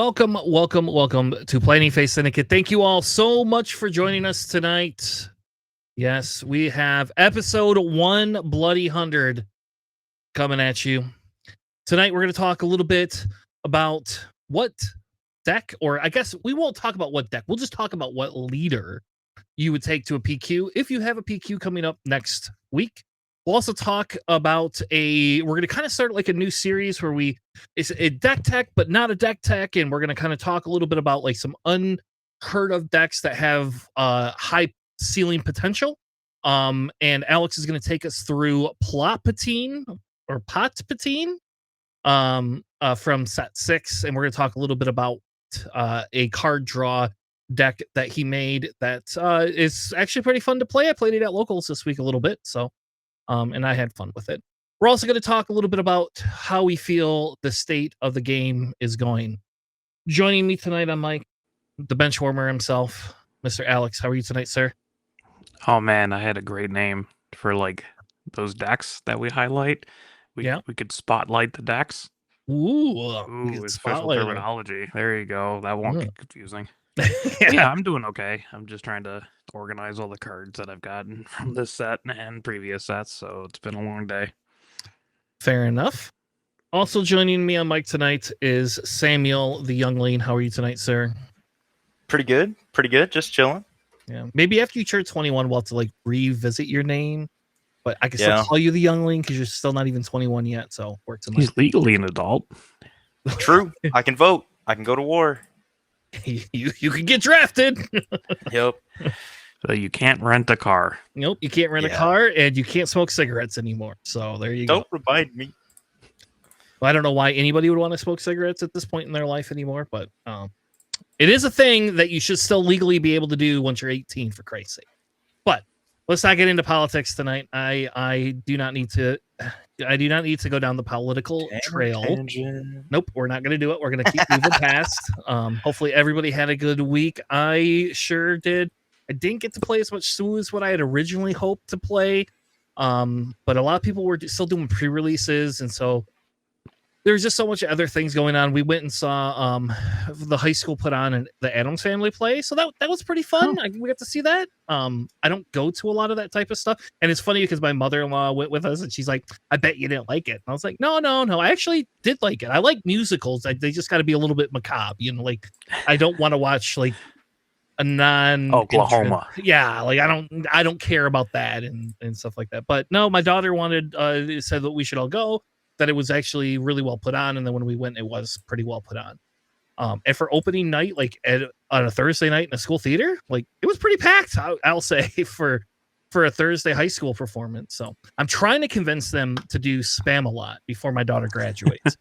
welcome to Planning Phase Syndicate. Thank you all so much for joining us tonight. Yes, we have episode 1 Bloody 100 coming at you. Tonight, we're going to talk a little bit about what deck, or I guess we won't talk about what deck. We'll just talk about what leader you would take to a PQ if you have a PQ coming up next week. We'll also talk about we're going to kind of start like a new series where it's a deck tech, but not a deck tech. And we're going to kind of talk a little bit about like some unheard of decks that have high ceiling potential. And Alex is going to take us through Plotpatine or Potpatine from set 6. And we're going to talk a little bit about a card draw deck that he made that is actually pretty fun to play. I played it at locals this week a little bit. So and I had fun with it. We're also going to talk a little bit about how we feel the state of the game is going. Joining me tonight on mic, the bench warmer himself, Mr. Alex. How are you tonight, sir? Oh man, I had a great name for like those decks that we highlight. We could spotlight the decks. Ooh, special terminology. There you go. That won't get confusing. Yeah. Yeah, I'm doing okay. I'm just trying to organize all the cards that I've gotten from this set and previous sets, so it's been a long day. Fair enough. Also joining me on mic tonight is Samuel, the youngling. How are you tonight, sir? Pretty good. Just chilling. Yeah. Maybe after you turn 21, we'll have to like revisit your name. But I can still call you the youngling because you're still not even 21 yet. So works. He's legally an adult. True. I can vote. I can go to war. You can get drafted. Yep. So you can't rent a car. Nope, you can't rent a car, and you can't smoke cigarettes anymore. So there you go. Don't remind me. Well, I don't know why anybody would want to smoke cigarettes at this point in their life anymore, but it is a thing that you should still legally be able to do once you're 18, for Christ's sake. But let's not get into politics tonight. I do not need to go down the political trail. Nope, we're not going to do it. We're going to keep moving past. Hopefully everybody had a good week. I sure did. I didn't get to play as much Sue as what I had originally hoped to play. But a lot of people were still doing pre-releases, and so there's just so much other things going on. We went and saw the high school put on the Addams Family play, so that was pretty fun. We got to see that. I don't go to a lot of that type of stuff, and it's funny because my mother-in-law went with us, and she's like, "I bet you didn't like it." And I was like, "No, I actually did like it. I like musicals. They just got to be a little bit macabre, like I don't want to watch like a Oklahoma. Yeah, like I don't care about that and stuff like that. But no, my daughter said that we should all go. That it was actually really well put on, and then when we went, it was pretty well put on. And for opening night, like on a Thursday night in a school theater, like it was pretty packed. I'll say for a Thursday high school performance. So I'm trying to convince them to do Spam-A-Lot before my daughter graduates,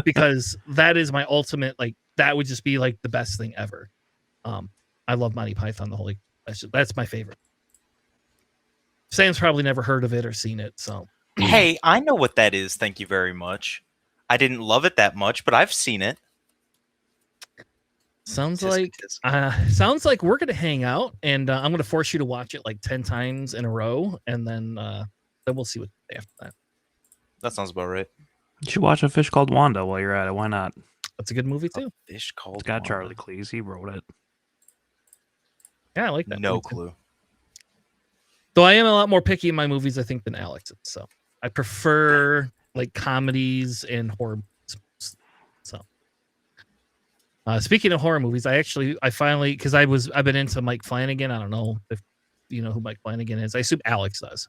because that is my ultimate. Like that would just be like the best thing ever. I love Monty Python. That's my favorite. Sam's probably never heard of it or seen it, so. Hey, I know what that is. Thank you very much. I didn't love it that much, but I've seen it. Sounds like we're gonna hang out, and I'm gonna force you to watch it like 10 times in a row, and then we'll see what after that. That sounds about right. You should watch A Fish Called Wanda while you're at it. Why not? That's a good movie too. A Fish Called It's got Wanda. Charlie Cleese. He wrote it. Yeah, I like that. No clue. Though I am a lot more picky in my movies, I think, than Alex is. So I prefer like comedies and horror movies. So speaking of horror movies, I finally, because I've been into Mike Flanagan. I don't know if you know who Mike Flanagan is. I assume Alex does.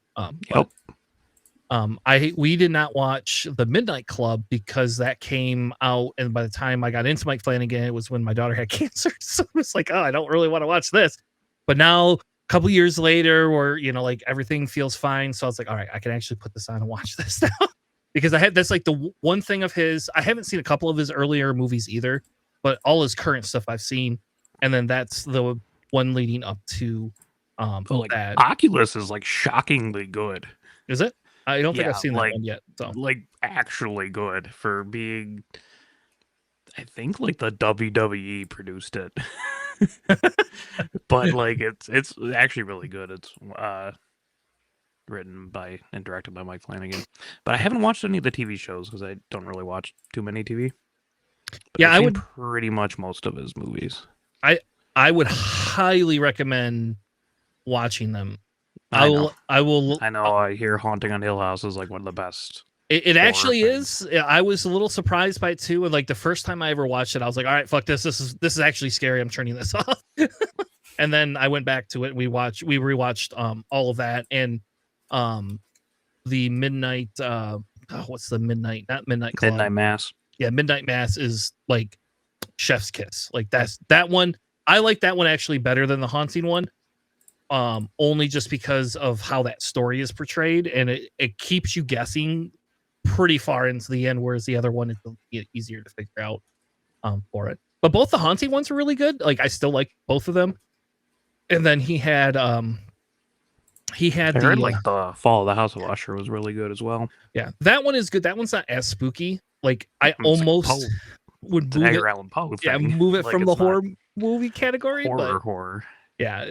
We did not watch The Midnight Club because that came out, and by the time I got into Mike Flanagan, it was when my daughter had cancer. So it was like, oh, I don't really want to watch this. But now, a couple years later, where like everything feels fine, so I was like, all right, I can actually put this on and watch this now. Because that's like the one thing of his. I haven't seen a couple of his earlier movies either, but all his current stuff I've seen, and then that's the one leading up to that. Oculus is like shockingly good. Is it? I don't think I've seen that one yet. So. Like actually good for being. I think like the WWE produced it. But like it's actually really good. It's written by and directed by Mike Flanagan. But I haven't watched any of the TV shows because I don't really watch too many TV. But Yeah, I've I seen would pretty much most of his movies. I would highly recommend watching them. I know. I will. I know. I hear Haunting on Hill House is like one of the best. It horror actually things. is. I was a little surprised by it too. And like the first time I ever watched it, I was like, "All right, fuck this. This is actually scary. I'm turning this off." And then I went back to it. We rewatched all of that and the midnight. What's the midnight? Not midnight club. Midnight Mass. Yeah, Midnight Mass is like chef's kiss. Like that one. I like that one actually better than the haunting one. Only just because of how that story is portrayed, and it keeps you guessing pretty far into the end, whereas the other one is easier to figure out for it. But both the haunting ones are really good. Like I still like both of them. And then he had I heard like the Fall of the House of Usher was really good as well. Yeah, that one is good. That one's not as spooky. Like I It's like almost would It's move an it. Edgar Allan Poe Yeah, thing. move it Like, from the it's not horror movie category. But horror. yeah,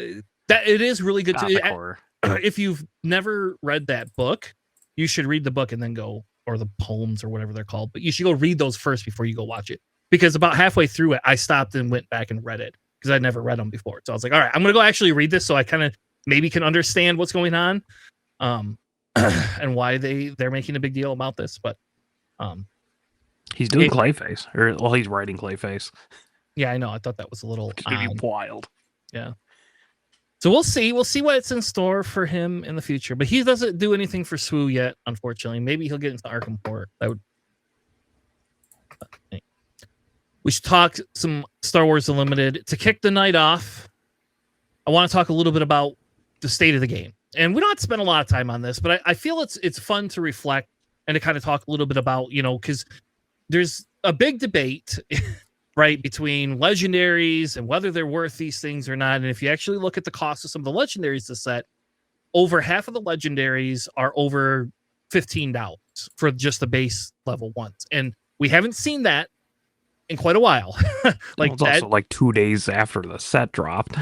that it is really good Gothic to. horror. If you've never read that book, you should read the book and then go, or the poems or whatever they're called. But you should go read those first before you go watch it. Because about halfway through it, I stopped and went back and read it because I'd never read them before. So I was like, all right, I'm gonna go actually read this so I kind of maybe can understand what's going on, and why they're making a big deal about this. But he's doing Clayface, or well, he's writing Clayface. Yeah, I know. I thought that was a little wild. Yeah. So we'll see. We'll see what's in store for him in the future. But he doesn't do anything for Swoo yet, unfortunately. Maybe he'll get into Arkham Horror. That would. We should talk some Star Wars Unlimited. To kick the night off, I want to talk a little bit about the state of the game. And we don't have to spend a lot of time on this, but I feel it's fun to reflect and to kind of talk a little bit about, because there's a big debate, right, between legendaries and whether they're worth these things or not. And if you actually look at the cost of some of the legendaries to set, over half of the legendaries are over $15 for just the base level ones. And we haven't seen that in quite a while. Like it's also like 2 days after the set dropped.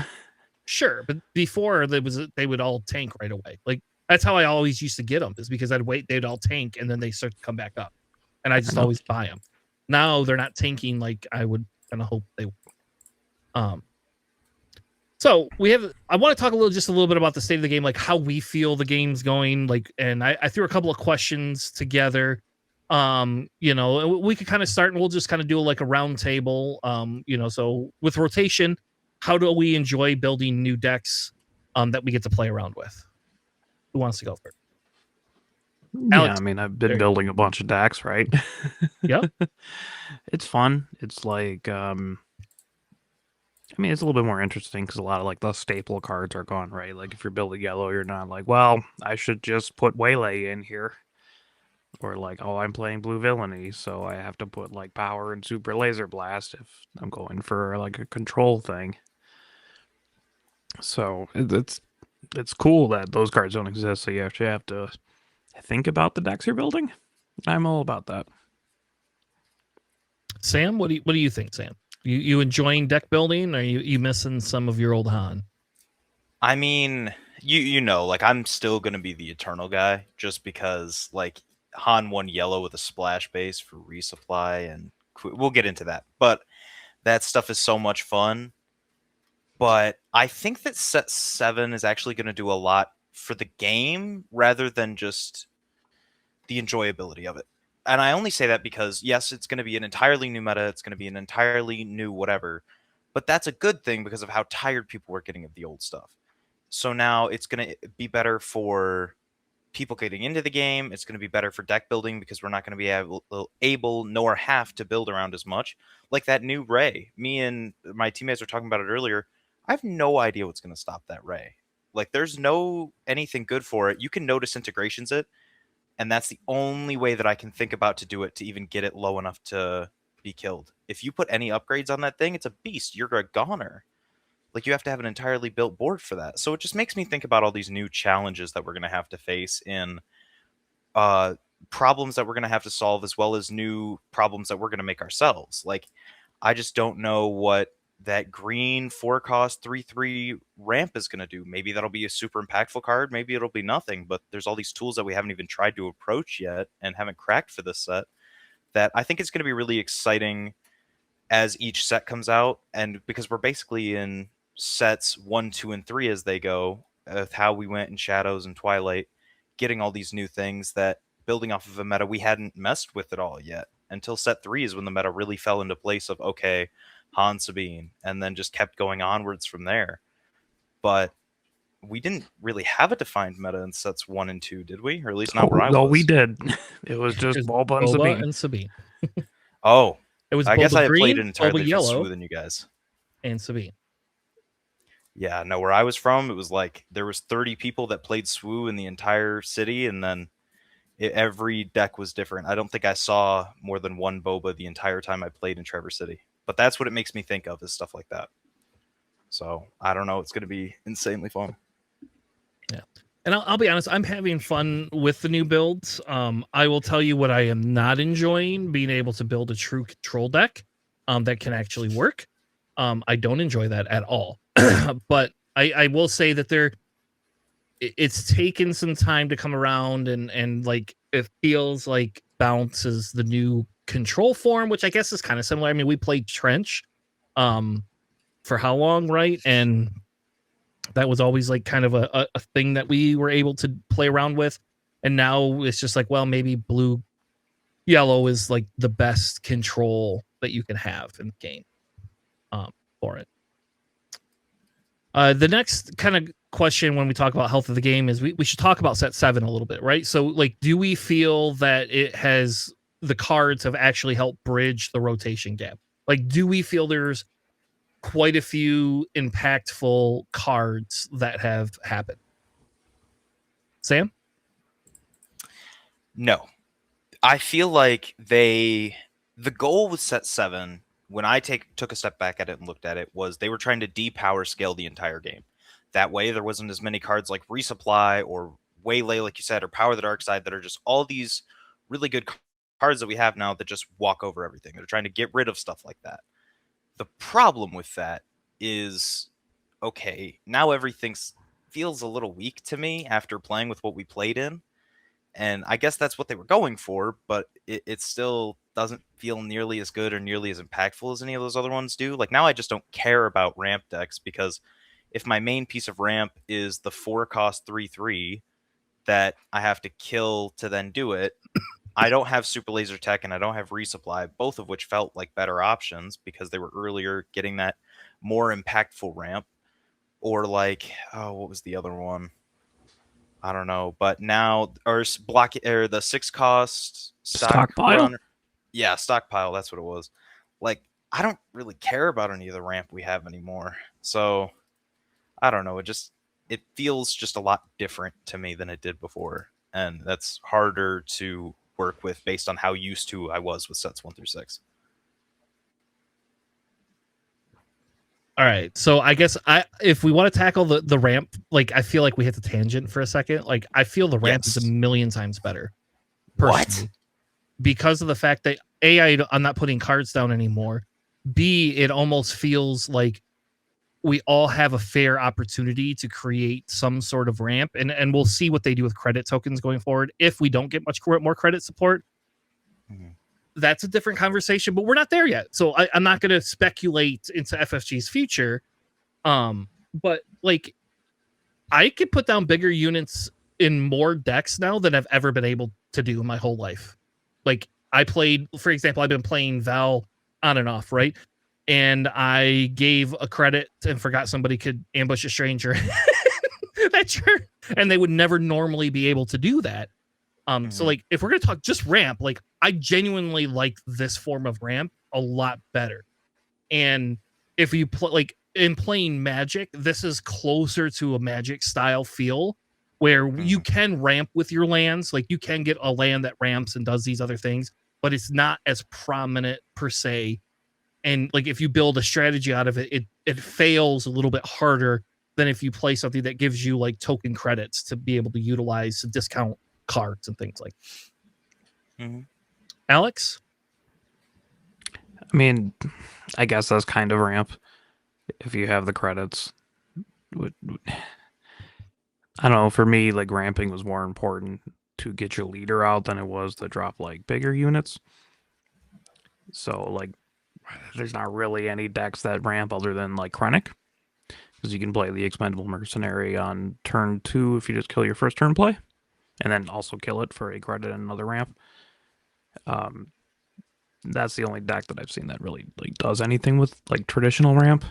Sure, but before they would all tank right away. Like that's how I always used to get them, is because I'd wait, they'd all tank, and then they start to come back up, and I just always buy them. Now they're not tanking like I would kind of hope they would. So I want to talk just a little bit about the state of the game, like how we feel the game's going, like, and I threw a couple of questions together. We could kind of start and we'll just kind of do like a round table. So with rotation, how do we enjoy building new decks that we get to play around with? Who wants to go first? Alex, I mean, I've been building a bunch of decks, right? Yep. It's fun. It's like, it's a little bit more interesting because a lot of like the staple cards are gone, right? Like if you're building yellow, you're not like, well, I should just put Waylay in here. Or like, oh, I'm playing blue villainy, so I have to put like power and super laser blast if I'm going for like a control thing. So it's cool that those cards don't exist, so you actually have to think about the decks you're building. I'm all about that. Sam, what do you think, Sam? You enjoying deck building, or are you missing some of your old Han? I mean, like I'm still gonna be the Eternal guy, just because like Han won yellow with a splash base for resupply, and we'll get into that. But that stuff is so much fun. But I think that set 7 is actually going to do a lot for the game rather than just the enjoyability of it. And I only say that because, yes, it's going to be an entirely new meta. It's going to be an entirely new whatever. But that's a good thing because of how tired people were getting of the old stuff. So now it's going to be better for people getting into the game. It's going to be better for deck building because we're not going to be able nor have to build around as much. Like that new Ray. Me and my teammates were talking about it earlier. I have no idea what's going to stop that Ray. Like, there's no anything good for it. You can no disintegrations it, and that's the only way that I can think about to do it, to even get it low enough to be killed. If you put any upgrades on that thing, it's a beast. You're a goner. Like, you have to have an entirely built board for that. So it just makes me think about all these new challenges that we're going to have to face in problems that we're going to have to solve, as well as new problems that we're going to make ourselves. Like, I just don't know what that green 4-cost 3/3 ramp is going to do. Maybe that'll be a super impactful card. Maybe it'll be nothing. But there's all these tools that we haven't even tried to approach yet and haven't cracked for this set that I think it's going to be really exciting as each set comes out, and because we're basically in sets 1, 2, and 3 as they go, with how we went in Shadows and Twilight, getting all these new things that building off of a meta we hadn't messed with at all yet. Until set 3 is when the meta really fell into place of, okay, Han Sabine, and then just kept going onwards from there. But we didn't really have a defined meta in sets 1 and 2, did we? Or at least not where I was. No, we did. It was just It was Bulba and Boba Sabine. and Sabine. Oh, It was I guess Boba I had played Green, it entirely Boba different Yellow, Swu than you guys. and Sabine. Yeah, no, where I was from, it was like there was 30 people that played Swu in the entire city, and then every deck was different. I don't think I saw more than one Boba the entire time I played in Traverse City. But that's what it makes me think of, is stuff like that. So I don't know. It's going to be insanely fun. Yeah. And I'll be honest, I'm having fun with the new builds. I will tell you what I am not enjoying, being able to build a true control deck that can actually work. I don't enjoy that at all. But I will say that it's taken some time to come around, and like it feels like Bounce is the new control form, which I guess is kind of similar. I mean, we played Trench for how long, right? And that was always like kind of a thing that we were able to play around with. And now it's just like, well, maybe blue yellow is like the best control that you can have in the game for it. The next kind of question when we talk about health of the game is we should talk about set 7 a little bit, right? So like, do we feel that the cards have actually helped bridge the rotation gap? Like, do we feel there's quite a few impactful cards that have happened? Sam? No. I feel like the goal with set 7, when I took a step back at it and looked at it, was they were trying to depower scale the entire game. That way there wasn't as many cards like Resupply or Waylay, like you said, or Power the Dark Side, that are just all these really good cards that we have now that just walk over everything. They're trying to get rid of stuff like that. The problem with that is, okay, now everything feels a little weak to me after playing with what we played in. And I guess that's what they were going for, but it still doesn't feel nearly as good or nearly as impactful as any of those other ones do. Like, now I just don't care about ramp decks, because if my main piece of ramp is the 4-cost 3/3 that I have to kill to then do it, I don't have Super Laser Tech and I don't have Resupply, both of which felt like better options because they were earlier getting that more impactful ramp. Or like, oh, what was the other one? I don't know. But now, or the 6-cost Stockpile? Yeah, Stockpile, that's what it was. Like, I don't really care about any of the ramp we have anymore. So, I don't know. It feels just a lot different to me than it did before. And that's harder to work with based on how used to I was with sets 1 through 6. All right. So I guess if we want to tackle the ramp, like, I feel like we hit the tangent for a second. Like, I feel the ramp is a million times better. Personally. What? Because of the fact that I'm not putting cards down anymore. B, it almost feels like we all have a fair opportunity to create some sort of ramp, and we'll see what they do with credit tokens going forward. If we don't get much more credit support, that's a different conversation, but we're not there yet. So I'm not going to speculate into FFG's future. But like, I could put down bigger units in more decks now than I've ever been able to do in my whole life. Like, for example, I've been playing Val on and off, right? And I gave a credit and forgot somebody could ambush a stranger. And they would never normally be able to do that. So like, if we're going to talk just ramp, like, I genuinely like this form of ramp a lot better. And if you like in playing Magic, this is closer to a Magic style feel where you can ramp with your lands. Like, you can get a land that ramps and does these other things, but it's not as prominent per se. And like, if you build a strategy out of it, it fails a little bit harder than if you play something that gives you like token credits to be able to utilize to discount cards and things like that. Alex? I mean, I guess that's kind of ramp if you have the credits. I don't know, for me, like, ramping was more important to get your leader out than it was to drop like bigger units. So like, there's not really any decks that ramp other than like Krennic, because you can play the Expendable Mercenary on turn 2 if you just kill your first turn play, and then also kill it for a credit and another ramp. That's the only deck that I've seen that really like does anything with like traditional ramp.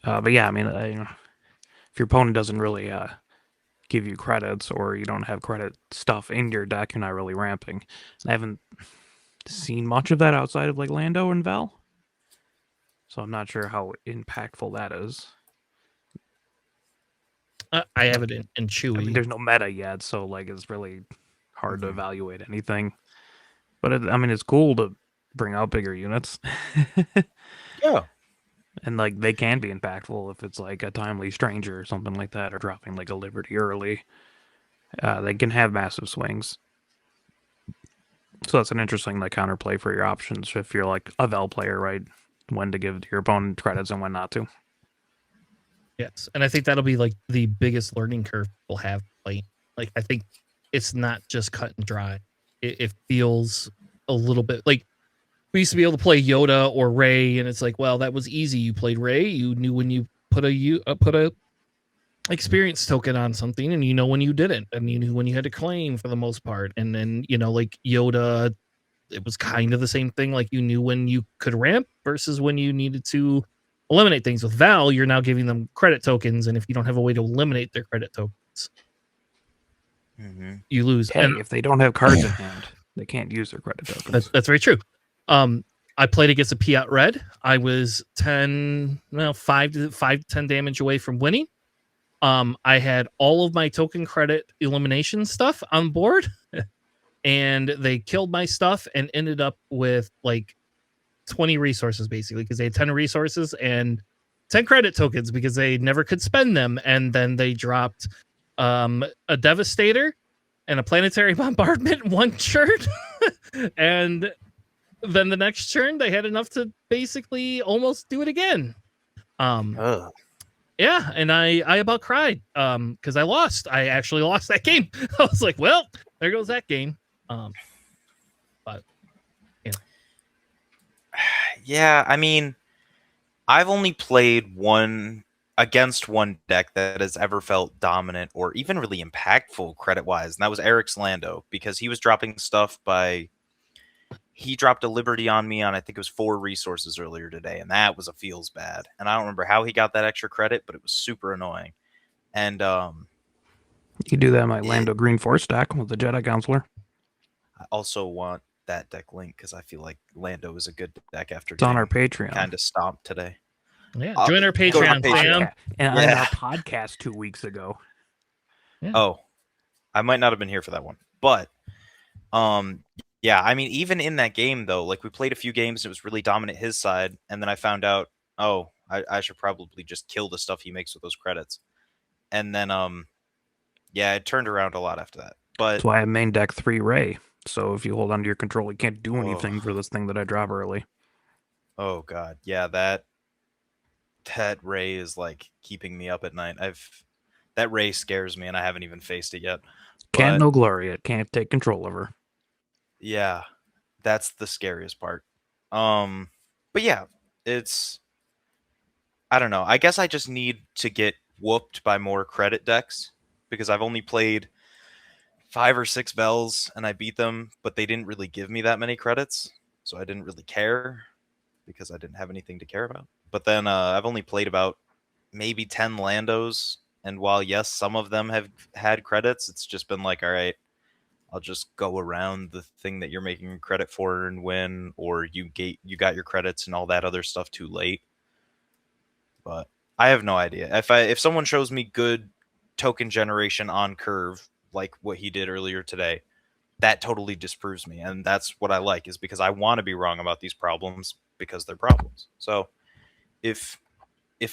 But yeah, I mean, if your opponent doesn't really give you credits, or you don't have credit stuff in your deck, you're not really ramping. I haven't seen much of that outside of like Lando and Val, so I'm not sure how impactful that is. I have it in Chewy. I mean, there's no meta yet, so like it's really hard to evaluate anything. But I mean, it's cool to bring out bigger units. Yeah. And like they can be impactful if it's like a timely stranger or something like that, or dropping like a Liberty early. They can have massive swings. So that's an interesting like counterplay for your options if you're like a Vel player, right? When to give your opponent credits and when not to. Yes, and I think that'll be like the biggest learning curve we'll have playing. Like I think it's not just cut and dry. It feels a little bit like we used to be able to play Yoda or Rey, and it's like, well, that was easy. You played Rey, you knew when you put a experience token on something, and you know when you didn't, and you knew when you had to claim for the most part. And then like Yoda, it was kind of the same thing. Like you knew when you could ramp versus when you needed to eliminate things. With Val, you're now giving them credit tokens, and if you don't have a way to eliminate their credit tokens, you lose. Hey, and if they don't have cards in hand, they can't use their credit tokens. that's very true. I played against a Piat Red. I was 5 to 10 damage away from winning. I had all of my token credit elimination stuff on board, and they killed my stuff and ended up with like 20 resources basically, because they had 10 resources and 10 credit tokens because they never could spend them. And then they dropped a Devastator and a Planetary Bombardment one turn. And then the next turn they had enough to basically almost do it again. Yeah, and I about cried because I lost. I actually lost that game. I was like, well, there goes that game. But yeah, I mean, I've only played against one deck that has ever felt dominant or even really impactful credit-wise, and that was Eric's Lando, because he was dropping stuff he dropped a Liberty on me on, I think it was 4 resources earlier today, and that was a feels bad. And I don't remember how he got that extra credit, but it was super annoying. And you do that in my Lando Green Force deck with the Jedi Counselor. I also want that deck link because I feel like Lando is a good deck after it's on our Patreon. Kind of stomped today. Yeah, join our Patreon, Sam. And on our podcast 2 weeks ago. Yeah. Oh, I might not have been here for that one, but yeah, I mean, even in that game though, like we played a few games, it was really dominant his side, and then I found out, I should probably just kill the stuff he makes with those credits, and then yeah, it turned around a lot after that. But that's why I main deck 3 Rey. So if you hold on to your control, you can't do anything for this thing that I drop early. Oh god, yeah, that Rey is like keeping me up at night. That Rey scares me, and I haven't even faced it yet. Can't no glory it. Can't take control of her. Yeah, that's the scariest part. But yeah, I don't know. I guess I just need to get whooped by more credit decks because I've only played 5 or 6 Vels and I beat them, but they didn't really give me that many credits, so I didn't really care because I didn't have anything to care about. But then I've only played about maybe 10 Landos, and while yes, some of them have had credits, it's just been like, all right, I'll just go around the thing that you're making credit for and win, or you got your credits and all that other stuff too late. But I have no idea. If someone shows me good token generation on curve, like what he did earlier today, that totally disproves me. And that's what I like, is because I want to be wrong about these problems because they're problems. So if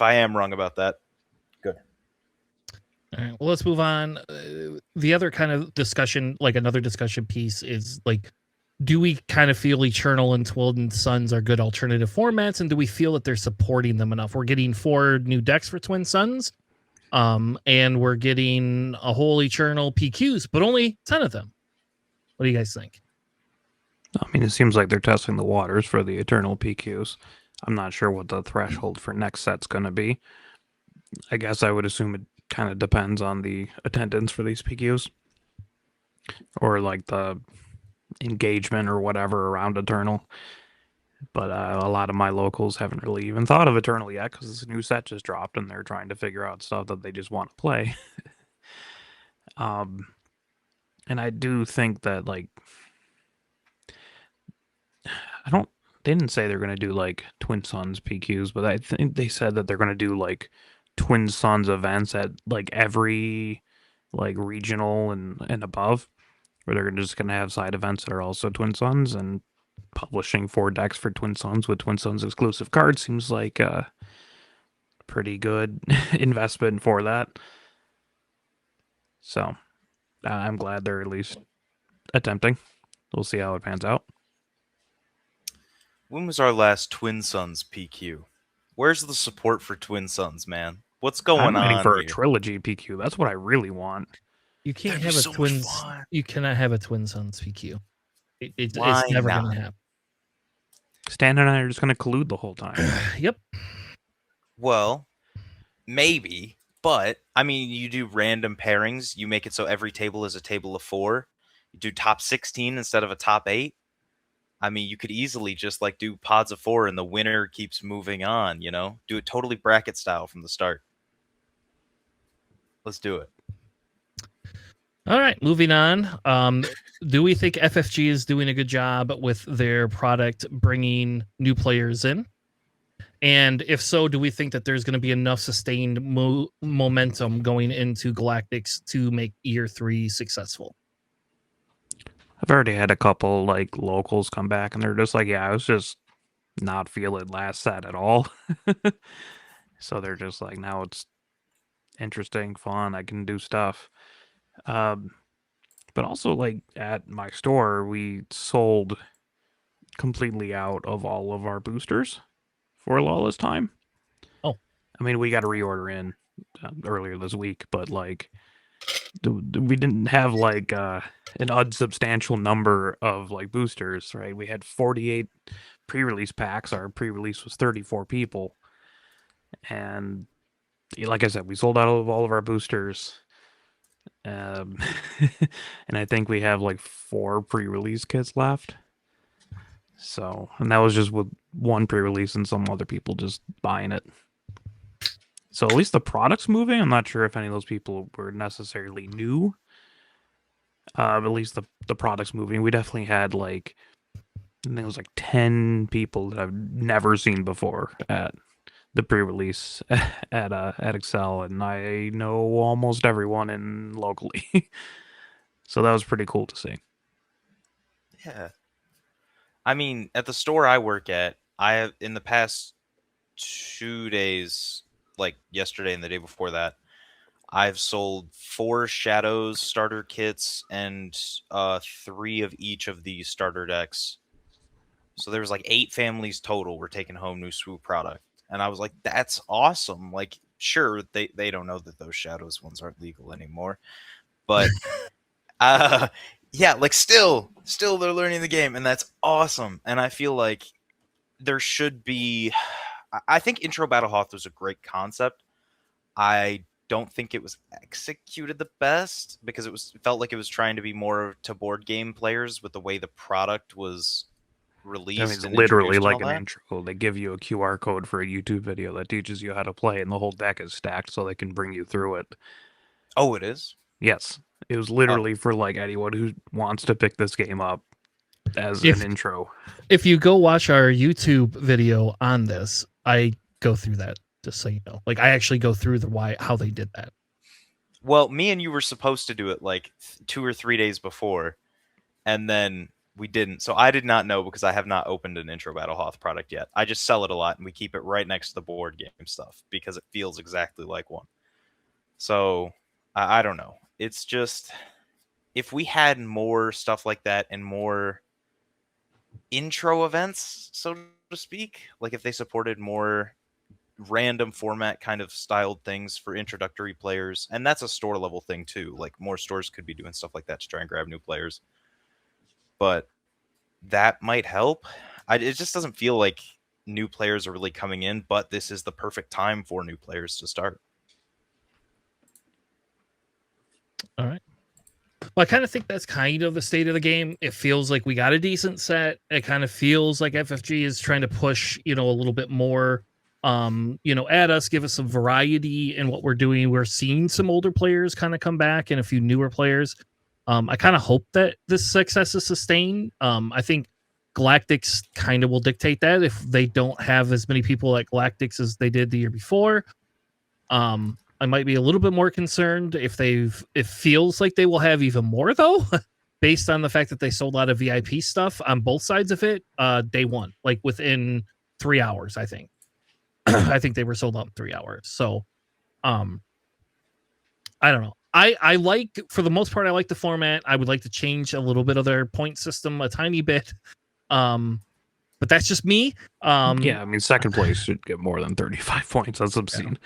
I am wrong about that, good. All right, well, let's move on. The other kind of discussion, like another discussion piece, is like, do we kind of feel Eternal and Twin Suns are good alternative formats, and do we feel that they're supporting them enough? We're getting 4 new decks for Twin Suns, and we're getting a whole Eternal PQs, but only 10 of them. What do you guys think? I mean, it seems like they're testing the waters for the Eternal PQs. I'm not sure what the threshold for next set's going to be. I guess I would assume it kind of depends on the attendance for these PQs or like the engagement or whatever around Eternal. But a lot of my locals haven't really even thought of Eternal yet because this new set just dropped and they're trying to figure out stuff that they just want to play. um, and I do think that like I don't. They didn't say they're gonna do like Twin Suns PQs, but I think they said that they're gonna do like Twin Suns events at like every like regional and above, where they're just gonna have side events that are also Twin Suns and publishing 4 decks for Twin Suns with Twin Suns exclusive cards seems like a pretty good investment for that. So I'm glad they're at least attempting. We'll see how it pans out. When was our last Twin Suns PQ? Where's the support for Twin Suns, man? What's going I'm waiting on for a here? trilogy PQ. That's what I really want. You can't That'd be have a so much twins. fun. You cannot have a Twin Suns PQ. Why It's never not? going to happen. Stan and I are just going to collude the whole time. Yep. Well, maybe, but I mean, you do random pairings. You make it so every table is a table of 4. You do top 16 instead of a top 8. I mean, you could easily just like do pods of 4 and the winner keeps moving on, you know? Do it totally bracket style from the start. Let's do it. All right, moving on. Do we think FFG is doing a good job with their product bringing new players in? And if so, do we think that there's going to be enough sustained momentum going into Galactics to make year 3 successful? I've already had a couple like locals come back and they're just like, yeah, I was just not feeling last set at all. So they're just like, now it's interesting, fun, I can do stuff. But also like at my store, we sold completely out of all of our boosters for Lawless Time. Oh. I mean, we got a reorder in earlier this week, but like we didn't have like an unsubstantial number of like boosters, right? We had 48 pre-release packs. Our pre-release was 34 people, and like I said, we sold out of all of our boosters. And I think we have like 4 pre-release kits left. So, and that was just with one pre-release and some other people just buying it. So at least the product's moving. I'm not sure if any of those people were necessarily new. At least the product's moving. We definitely had like, I think it was like 10 people that I've never seen before at the pre-release at Excel, and I know almost everyone in locally. So that was pretty cool to see. Yeah. I mean, at the store I work at, I have in the past 2 days, like yesterday and the day before that, I've sold 4 Shadows starter kits and 3 of each of these starter decks. So there was like 8 families total were taking home new swoop product. And I was like, that's awesome. Like, sure, they don't know that those Shadows ones aren't legal anymore. But yeah, like still they're learning the game, and that's awesome. And I feel like there should be I think Intro Battle Hoth was a great concept. I don't think it was executed the best because it felt like it was trying to be more to board game players with the way the product was I mean, released it's and literally introduced and all like an that. intro. They give you a QR code for a YouTube video that teaches you how to play, and the whole deck is stacked so they can bring you through it. Oh, it is? Yes, it was Oh, literally for like anyone who wants to pick this game up as If an intro. if you go watch our YouTube video on this, I go through that, just so you know. Like I actually go through how they did that. well, me and you were supposed to do it like 2 or 3 days before, and then we didn't. So I did not know because I have not opened an Intro Battle Hoth product yet. I just sell it a lot, and we keep it right next to the board game stuff because it feels exactly like one. So I don't know. It's just if we had more stuff like that and more intro events, so to speak, like if they supported more random format kind of styled things for introductory players, and that's a store level thing too. Like more stores could be doing stuff like that to try and grab new players. But that might help. It just doesn't feel like new players are really coming in, but this is the perfect time for new players to start. All right. Well, I kind of think that's kind of the state of the game. It feels like we got a decent set. It kind of feels like FFG is trying to push, a little bit more, at us, give us some variety in what we're doing. We're seeing some older players kind of come back and a few newer players. I kind of hope that this success is sustained. I think Galactics kind of will dictate that if they don't have as many people at Galactics as they did the year before. I might be a little bit more concerned if it feels like they will have even more though, based on the fact that they sold out of VIP stuff on both sides of it, day one, like within 3 hours, I think. I think they were sold out in 3 hours. So, I don't know. I like, for the most part, I like the format. I would like to change a little bit of their point system a tiny bit. But that's just me. Yeah, I mean, second place should get more than 35 points. That's obscene.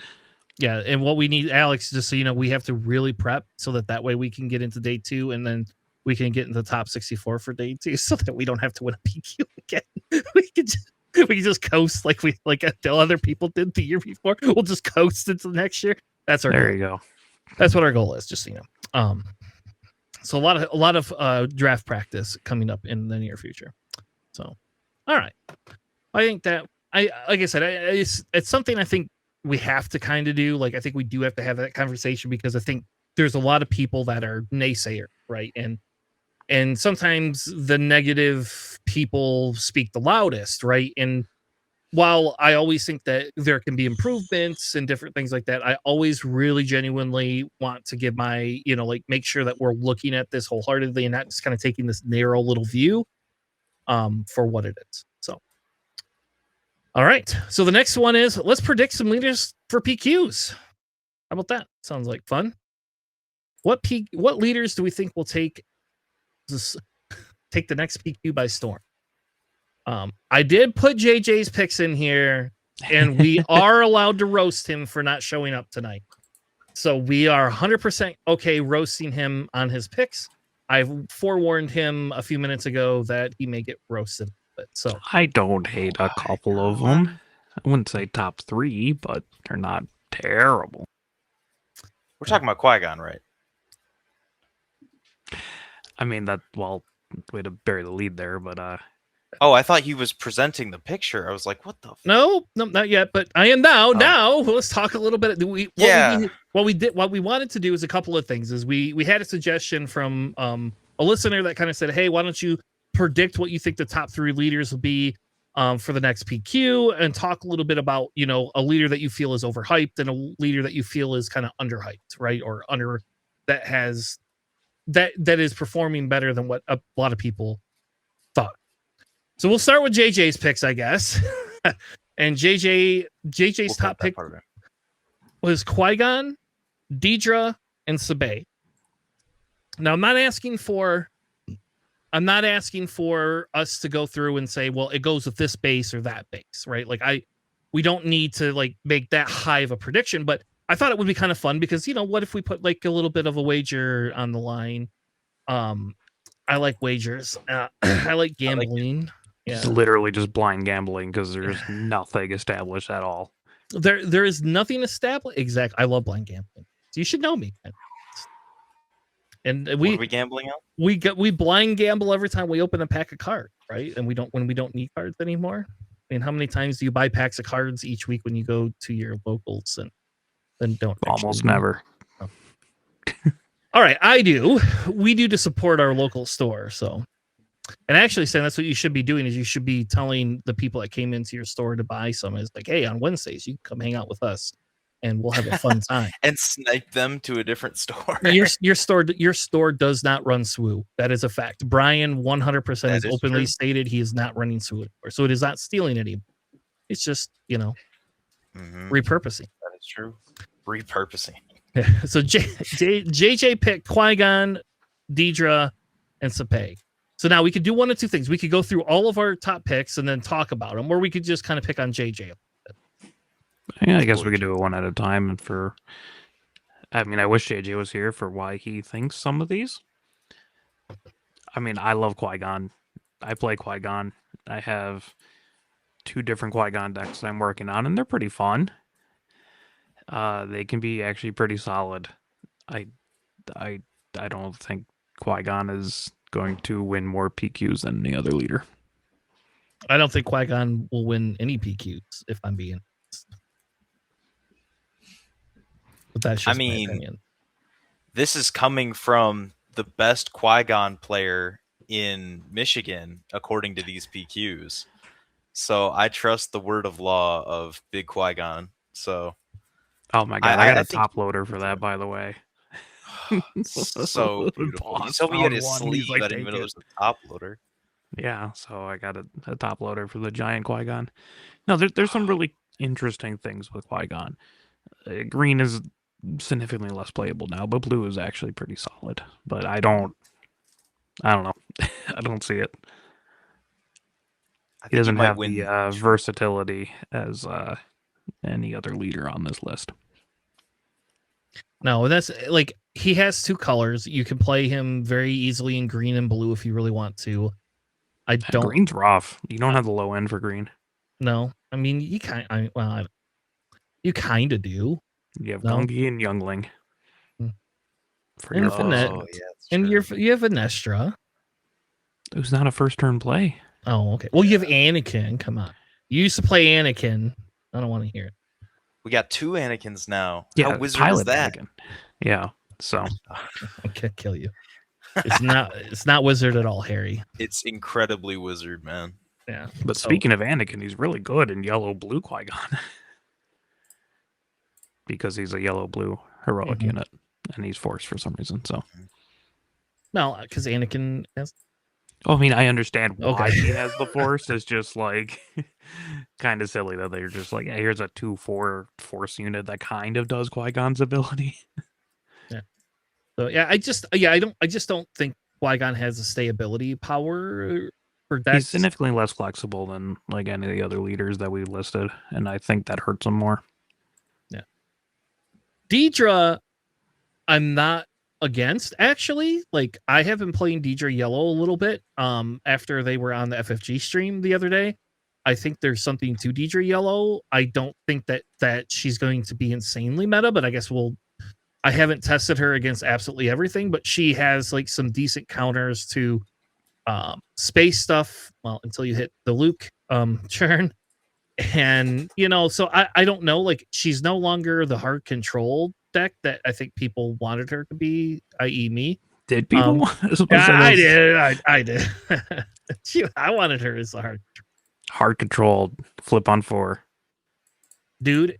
Yeah, and what we need, Alex, just so you know, we have to really prep so that way we can get into day 2, and then we can get into the top 64 for day 2, so that we don't have to win a PQ again. we can just coast like the other people did the year before. We'll just coast into the next year. That's our There goal. you go. That's what our goal is, just so you know. So a lot of draft practice coming up in the near future. So, all right, I think that like I said, it's something I think we have to kind of do. Like, I think we do have to have that conversation, because I think there's a lot of people that are naysayer, right? And sometimes the negative people speak the loudest, right? And while I always think that there can be improvements and different things like that, I always really genuinely want to give my, make sure that we're looking at this wholeheartedly and not just kind of taking this narrow little view for what it is. So, all right. So the next one is, let's predict some leaders for PQs. How about that? Sounds like fun. What leaders do we think will take the next PQ by storm? I did put JJ's picks in here, and we are allowed to roast him for not showing up tonight. So we are 100% okay roasting him on his picks. I forewarned him a few minutes ago that he may get roasted. So I don't hate a couple of them. I wouldn't say top 3, but they're not terrible. We're talking about Qui-Gon, right? I mean, way to bury the lead there, but Oh, I thought he was presenting the picture. I was like, what the No, not yet, but I am now. Now let's talk a little bit. What we wanted to do is a couple of things. Is we had a suggestion from a listener that kind of said, hey, why don't you predict what you think the top 3 leaders will be for the next PQ, and talk a little bit about, a leader that you feel is overhyped and a leader that you feel is kind of underhyped, right? Or that is performing better than what a lot of people thought. So we'll start with JJ's picks, I guess. And JJ's top pick was Qui-Gon, Deidre, and Sabé. Now I'm not asking for us to go through and say, well, it goes with this base or that base, right? Like we don't need to make that high of a prediction, but I thought it would be kind of fun, because what if we put a little bit of a wager on the line? I like wagers. I like gambling. It's literally just blind gambling, because there's nothing established at all. There is nothing established. Exactly. I love blind gambling. So you should know me. And what are we gambling on? We blind gamble every time we open a pack of cards, right? And when we don't need cards anymore. I mean, how many times do you buy packs of cards each week when you go to your locals and then don't? Almost never. Oh. All right, I do. We do to support our local store. So, and actually, Sam, that's what you should be doing. Is you should be telling the people that came into your store to buy some, is like, hey, on Wednesdays you can come hang out with us, and we'll have a fun time. And snipe them to a different store. Your store does not run SWU. That is a fact. Brian 100% has openly stated he is not running SWU anymore. So it is not stealing anymore. It's just, repurposing. That is true. Repurposing. So JJ picked Qui-Gon, Deidre, and Sabé. So now we could do one of two things. We could go through all of our top picks and then talk about them, or we could just kind of pick on JJ. Yeah, I guess we could do it one at a time. And I wish JJ was here for why he thinks some of these. I mean, I love Qui-Gon. I play Qui-Gon. I have 2 different Qui-Gon decks I'm working on, and they're pretty fun. They can be actually pretty solid. I I I don't think Qui-Gon is going to win more PQs than any other leader. I don't think Qui-Gon will win any PQs, if I'm being honest. But that's just my opinion. This is coming from the best Qui-Gon player in Michigan, according to these PQs. So I trust the word of law of Big Qui-Gon. So, oh my god, I got a think top loader for that, by the way. So beautiful. You Boss told me you had his found one, he's sleeve. like, I didn't even know "Take it was a top loader. Yeah, so I got a top loader for the giant Qui-Gon. No, there's some really interesting things with Qui-Gon. Green is significantly less playable now, but blue is actually pretty solid. But I don't know. I don't see it. I He think doesn't might have win. the versatility as any other leader on this list. No, that's like he has 2 colors. You can play him very easily in green and blue if you really want to. I don't. Green's rough. You don't have the low end for green. No, I mean you you kind of do. You have No? Gungi and Youngling Hmm. for And your for that- force units. Yeah, And true. you have Anestra. Who's not a first turn play. Oh, okay. Well, you have Anakin. Come on. You used to play Anakin. I don't want to hear it. We got 2 Anakins now. Yeah, How wizard pilot is that? Anakin. Yeah, so I can't kill you. It's not wizard at all, Harry. It's incredibly wizard, man. Yeah. But So- speaking of Anakin, he's really good in yellow-blue Qui-Gon. Because he's a yellow-blue heroic Mhm. unit. And he's forced for some reason, so. No, because Anakin has. Oh, I mean, I understand why Okay. he has the force. It's just like kind of silly that they're just like, hey, here's a 2/4 force unit that kind of does Qui-Gon's ability. So yeah, I just don't think Qui-Gon has a stayability power for decks. He's significantly less flexible than like any of the other leaders that we listed, and I think that hurts him more. Deidre, I'm not against actually. Like I have been playing Deidre Yellow a little bit. After they were on the FFG stream the other day, I think there's something to Deidre Yellow. I don't think that she's going to be insanely meta, but I guess I haven't tested her against absolutely everything, but she has like some decent counters to space stuff. Well, until you hit the Luke churn. And so I don't know, like she's no longer the hard control deck that I think people wanted her to be, i.e. me. Did people? I did. I did. I wanted her as a hard controlled flip on 4. Dude,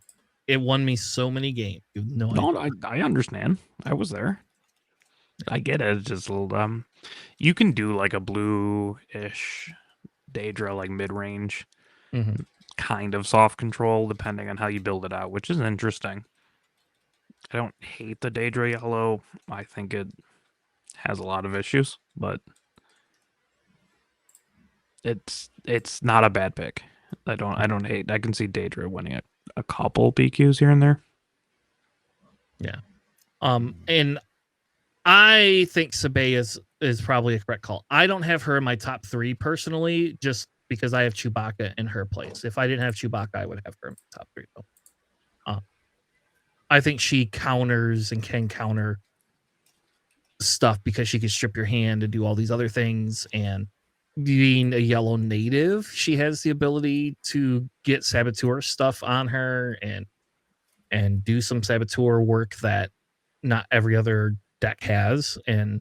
it won me so many games. You have no idea. No, I understand. I was there. I get it. It's just a little you can do like a blue-ish Daedra, like mid-range, Mhm. kind of soft control, depending on how you build it out, which is interesting. I don't hate the Daedra yellow. I think it has a lot of issues, but it's not a bad pick. I don't hate. I can see Daedra winning a couple PQs here and there. Yeah. And I think Sabe is probably a correct call. I don't have her in my top 3 personally, just because I have Chewbacca in her place. If I didn't have Chewbacca, I would have her in my top 3 though. I think she counters and can counter stuff because she can strip your hand and do all these other things. And being a yellow native, she has the ability to get saboteur stuff on her and do some saboteur work that not every other deck has. And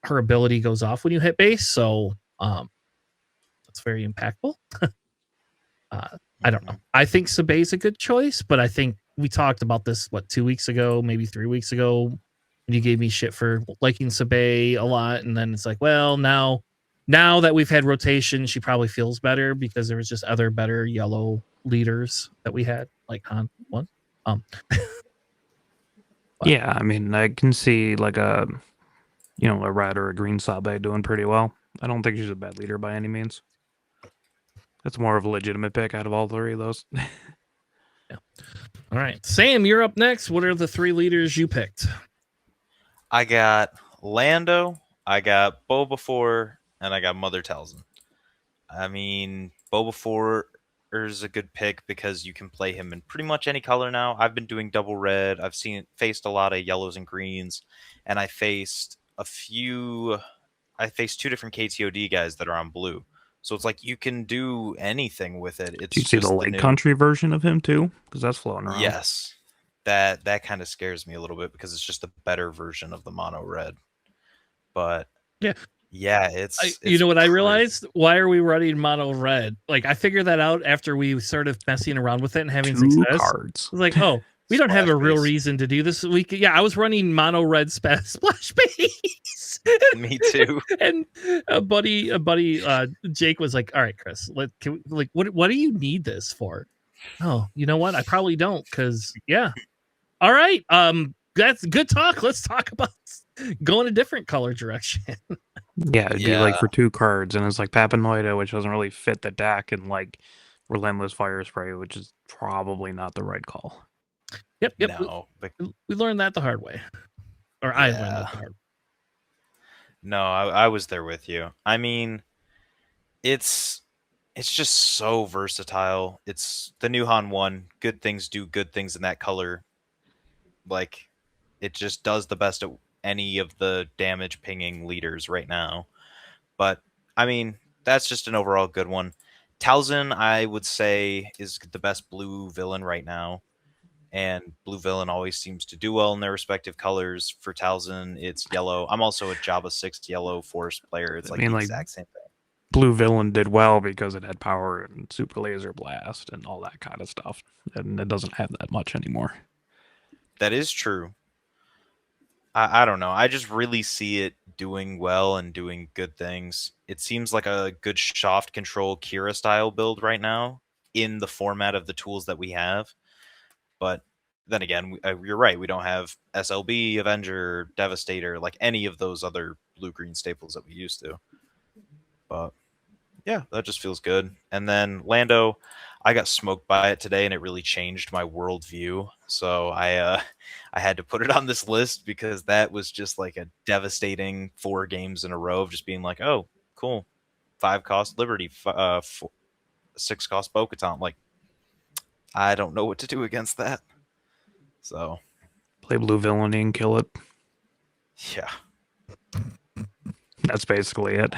her ability goes off when you hit base, so that's very impactful. I don't know. I think Sabe's a good choice, but I think we talked about this 2 weeks ago, maybe 3 weeks ago, when you gave me shit for liking Sabe a lot, and then it's like, well, now that we've had rotation, she probably feels better because there was just other better yellow leaders that we had, like Han one. Yeah, I mean, I can see like a red or a green Sabe doing pretty well. I don't think she's a bad leader by any means. That's more of a legitimate pick out of all 3 of those. Yeah. All right, Sam, you're up next. What are the 3 leaders you picked? I got Lando, I got Boba 4, and I got Mother Talzin. I mean, Boba is a good pick because you can play him in pretty much any color now. I've been doing double red. I've faced a lot of yellows and greens, and I faced two different KTOD guys that are on blue. So it's like you can do anything with it. Do It's you see the just the Lake new. Country version of him too? Because that's floating around. Yes. That kind of scares me a little bit because it's just a better version of the mono red. But Yeah. yeah, You know what I crazy. realized? Why are we running mono red? Like I figured that out after we started messing around with it and having 2 success. cards. I was like, oh, we don't have a real Splash base. reason to do this. I was running mono red splash base. Me too. And a buddy, Jake was like, "All right, Chris, what do you need this for?" Oh, you know what? I probably don't, because yeah. All right, that's good talk. Let's talk about going a different color direction. Yeah, it'd be like for 2 cards, and it's like Papanoida, which doesn't really fit the deck, and like Relentless Fire Spray, which is probably not the right call. Yep. No, We learned that the hard way, or I learned that the hard way. No, I was there with you. I mean, it's just so versatile. It's the new Han 1. Good things do good things in that color. Like, it just does the best at any of the damage pinging leaders right now. But, I mean, that's just an overall good one. Talzin, I would say, is the best blue villain right now. And blue villain always seems to do well in their respective colors. For Talzin, it's yellow. I'm also a Jabba 6 yellow Force player. It's I like mean, the like, exact same thing. Blue Villain did well because it had power and Super Laser Blast and all that kind of stuff, and it doesn't have that much anymore. That is true. I don't know. I just really see it doing well and doing good things. It seems like a good Shaft control Kira style build right now in the format of the tools that we have. But then again, you're right. We don't have SLB, Avenger, Devastator, like any of those other blue-green staples that we used to. But yeah, that just feels good. And then Lando, I got smoked by it today, and it really changed my worldview. So I had to put it on this list because that was just like a devastating 4 games in a row of just being like, oh, cool, 5 cost Liberty, 6 cost Bo-Katan. Like, I don't know what to do against that. So Play Blue Villain and kill it. yeah, that's basically it.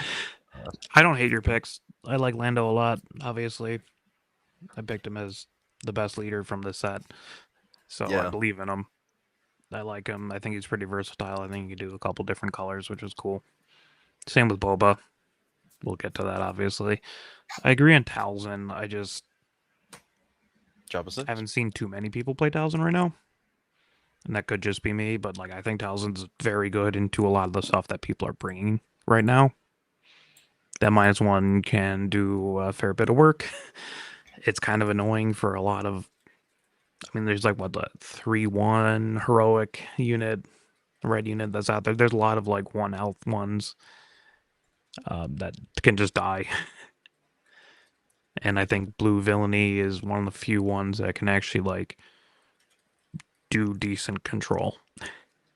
I don't hate your picks. I like Lando a lot, obviously. I picked him as the best leader from this set. So I believe in him. I like him. I think he's pretty versatile. I think he can do a couple different colors, which is cool. Same with Boba. We'll get to that, obviously. I agree on Talzin. I just haven't seen too many people play Talzin right now. And that could just be me, but like I think Talzin's very good into a lot of the stuff that people are bringing right now. That -1 can do a fair bit of work. It's kind of annoying for a lot of... I mean, there's like, what, the 3-1 heroic unit, red unit that's out there. There's a lot of like 1 health ones that can just die. And I think Blue Villainy is one of the few ones that can actually like do decent control.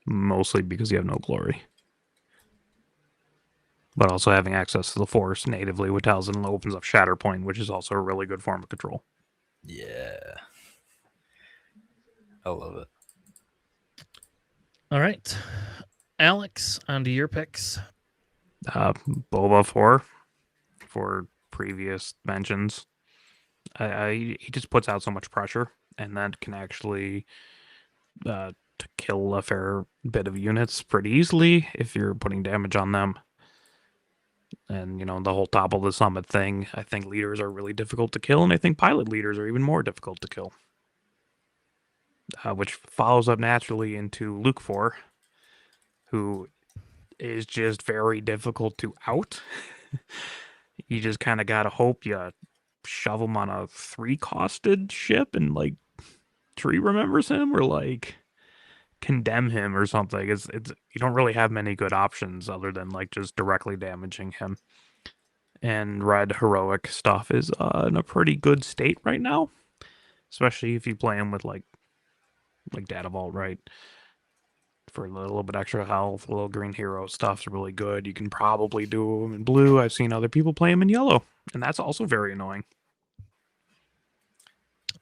Mostly because you have no glory. But also having access to the Force natively with Talzin opens up Shatterpoint, which is also a really good form of control. Yeah. I love it. All right. Alex, on to your picks. Boba for previous mentions. He just puts out so much pressure, and that can actually to kill a fair bit of units pretty easily if you're putting damage on them. And, you know, the whole top of the summit thing, I think leaders are really difficult to kill, and I think pilot leaders are even more difficult to kill. Which follows up naturally into Luke 4, who is just very difficult to out. You just kind of gotta hope you shove him on a 3-costed ship and, like, Tree remembers him, or, like, condemn him or something. It's you don't really have many good options other than, like, just directly damaging him. And red heroic stuff is in a pretty good state right now, especially if you play him with like Data Vault, right? For a little bit extra health, a little green hero stuff's really good. You can probably do him in blue. I've seen other people play him in yellow, and that's also very annoying.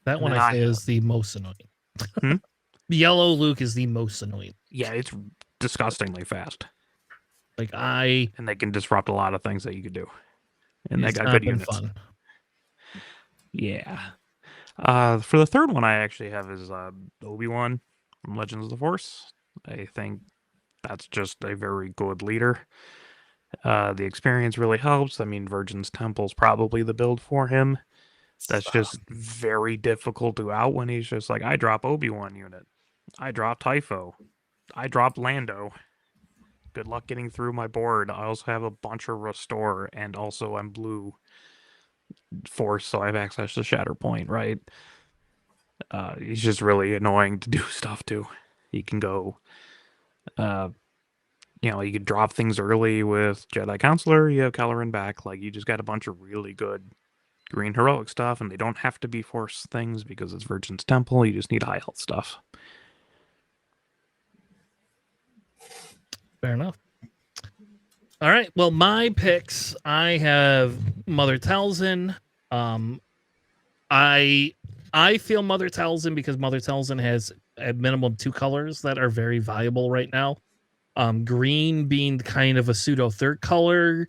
That And one then I I say have- is the most annoying. Hmm? Yellow Luke is the most annoying. Yeah, it's disgustingly fast, Like and they can disrupt a lot of things that you could do. And they it's got not good been units. fun. Yeah. For the third one, I actually have is Obi-Wan from Legends of the Force. I think that's just a very good leader. The experience really helps. I mean, Virgin's Temple's probably the build for him. That's just very difficult to out when he's just like, I drop Obi-Wan unit. I drop Typho. I drop Lando. Good luck getting through my board. I also have a bunch of Restore, and also I'm blue Force, so I have access to Shatterpoint, right? He's just really annoying to do stuff to. He can go, you can drop things early with Jedi Counselor. You have Kelleran back. Like, you just got a bunch of really good green heroic stuff, and they don't have to be Force things because it's Virgin's Temple. You just need high health stuff. Fair enough. All right. Well, my picks, I have Mother Talzin. I feel Mother Talzin because Mother Talzin has at minimum 2 colors that are very valuable right now. Green being kind of a pseudo third color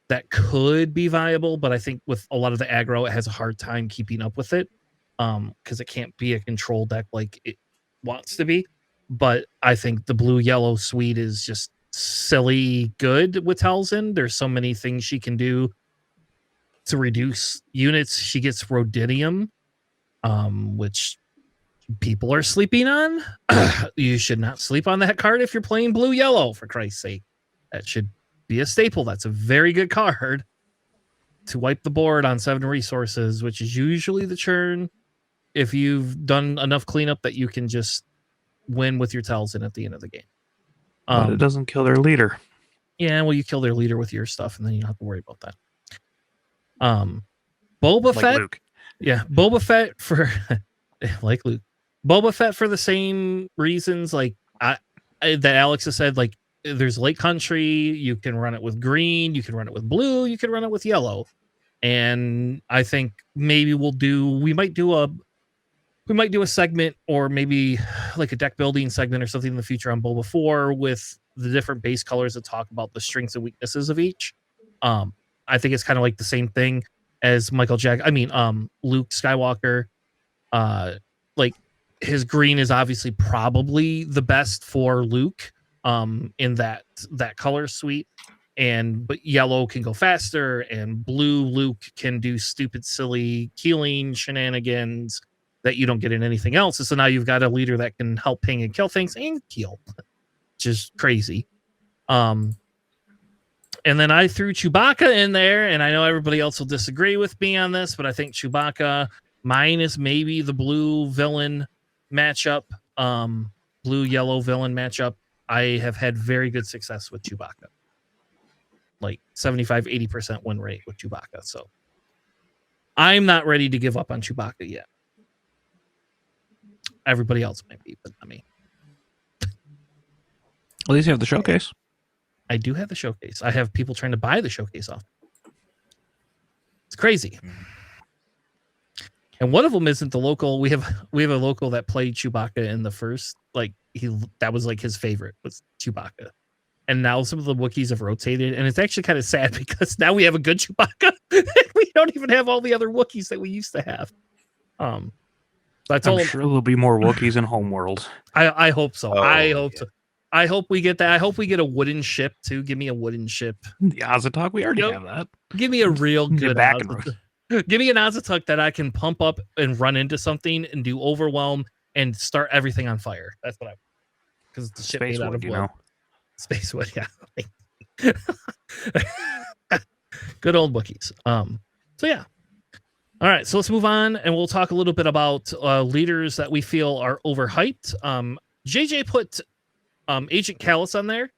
that could be viable, but I think with a lot of the aggro, it has a hard time keeping up with it. Because it can't be a control deck like it wants to be. But I think the blue yellow suite is just silly good with Talzin. There's so many things she can do to reduce units. She gets Rhodidium, which people are sleeping on. You should not sleep on that card if you're playing blue yellow, for Christ's sake. That should be a staple. That's a very good card to wipe the board on 7 resources, which is usually the churn if you've done enough cleanup that you can just win with your Talzin at the end of the game. But it doesn't kill their leader. Yeah, well, you kill their leader with your stuff, and then you don't have to worry about that. Boba Like Fett. Luke. Yeah, Boba Fett for like Luke. Boba Fett for the same reasons, like that Alex has said. Like, there's Lake Country. You can run it with green. You can run it with blue. You can run it with yellow. And I think maybe we might do a segment, or maybe like a deck building segment or something in the future on Boba 4 with the different base colors that talk about the strengths and weaknesses of each. I think it's kind of like the same thing as Luke Skywalker. Like, his green is obviously probably the best for Luke in that color suite. But yellow can go faster, and blue Luke can do stupid, silly healing shenanigans that you don't get in anything else. And so now you've got a leader that can help ping and kill things and heal, which is crazy. And then I threw Chewbacca in there, and I know everybody else will disagree with me on this, but I think Chewbacca minus maybe the blue villain matchup, blue-yellow villain matchup, I have had very good success with Chewbacca. Like 75-80% win rate with Chewbacca. So I'm not ready to give up on Chewbacca yet. Everybody else might be, but not me. At least you have the showcase. I do have the showcase. I have people trying to buy the showcase off. It's crazy. And one of them isn't the local. We have a local that played Chewbacca in the first, that was like his favorite was Chewbacca. And now some of the Wookiees have rotated, and it's actually kind of sad because now we have a good Chewbacca. We don't even have all the other Wookiees that we used to have. So I told him, sure there'll be more Wookiees in Homeworld. I hope so. Oh, I hope so. I hope we get that. I hope we get a wooden ship too. Give me a wooden ship. The Azatok, we already have that. Give me a real Get good back and Azatuk. Give me an Azatuk that I can pump up and run into something and do overwhelm and start everything on fire. That's what I want. Because it's a ship made out of wood. Space wood, yeah. Good old Wookiees. So yeah. All right, so let's move on, and we'll talk a little bit about leaders that we feel are overhyped. JJ put Agent Callus on there.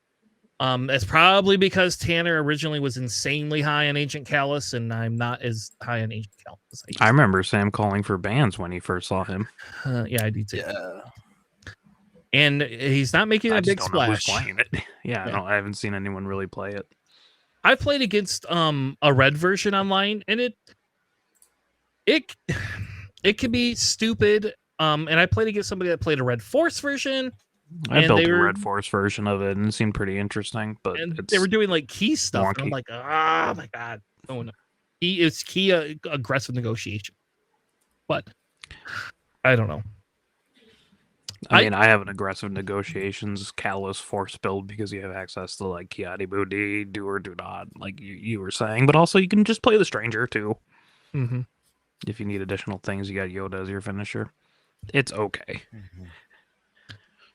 That's probably because Tanner originally was insanely high on Agent Callus, and I'm not as high on Agent Callus. I remember Sam calling for bans when he first saw him. Yeah, I do too. Yeah. And he's not making a big don't know who's splash. playing it. Yeah, no, I haven't seen anyone really play it. I played against a red version online, and it can be stupid. And I played against somebody that played a red force version, I and built they a were Red Force version of it, and it seemed pretty interesting, but they were it's doing like key stuff, and I'm wonky. like, oh my god, oh no, key aggressive negotiation. But I don't know. I mean, I have an aggressive negotiations callous force build because you have access to like Kiadi Budi, do or do not, like you were saying, but also you can just play the Stranger too. Mm-hmm. If you need additional things, you got Yoda as your finisher. It's okay.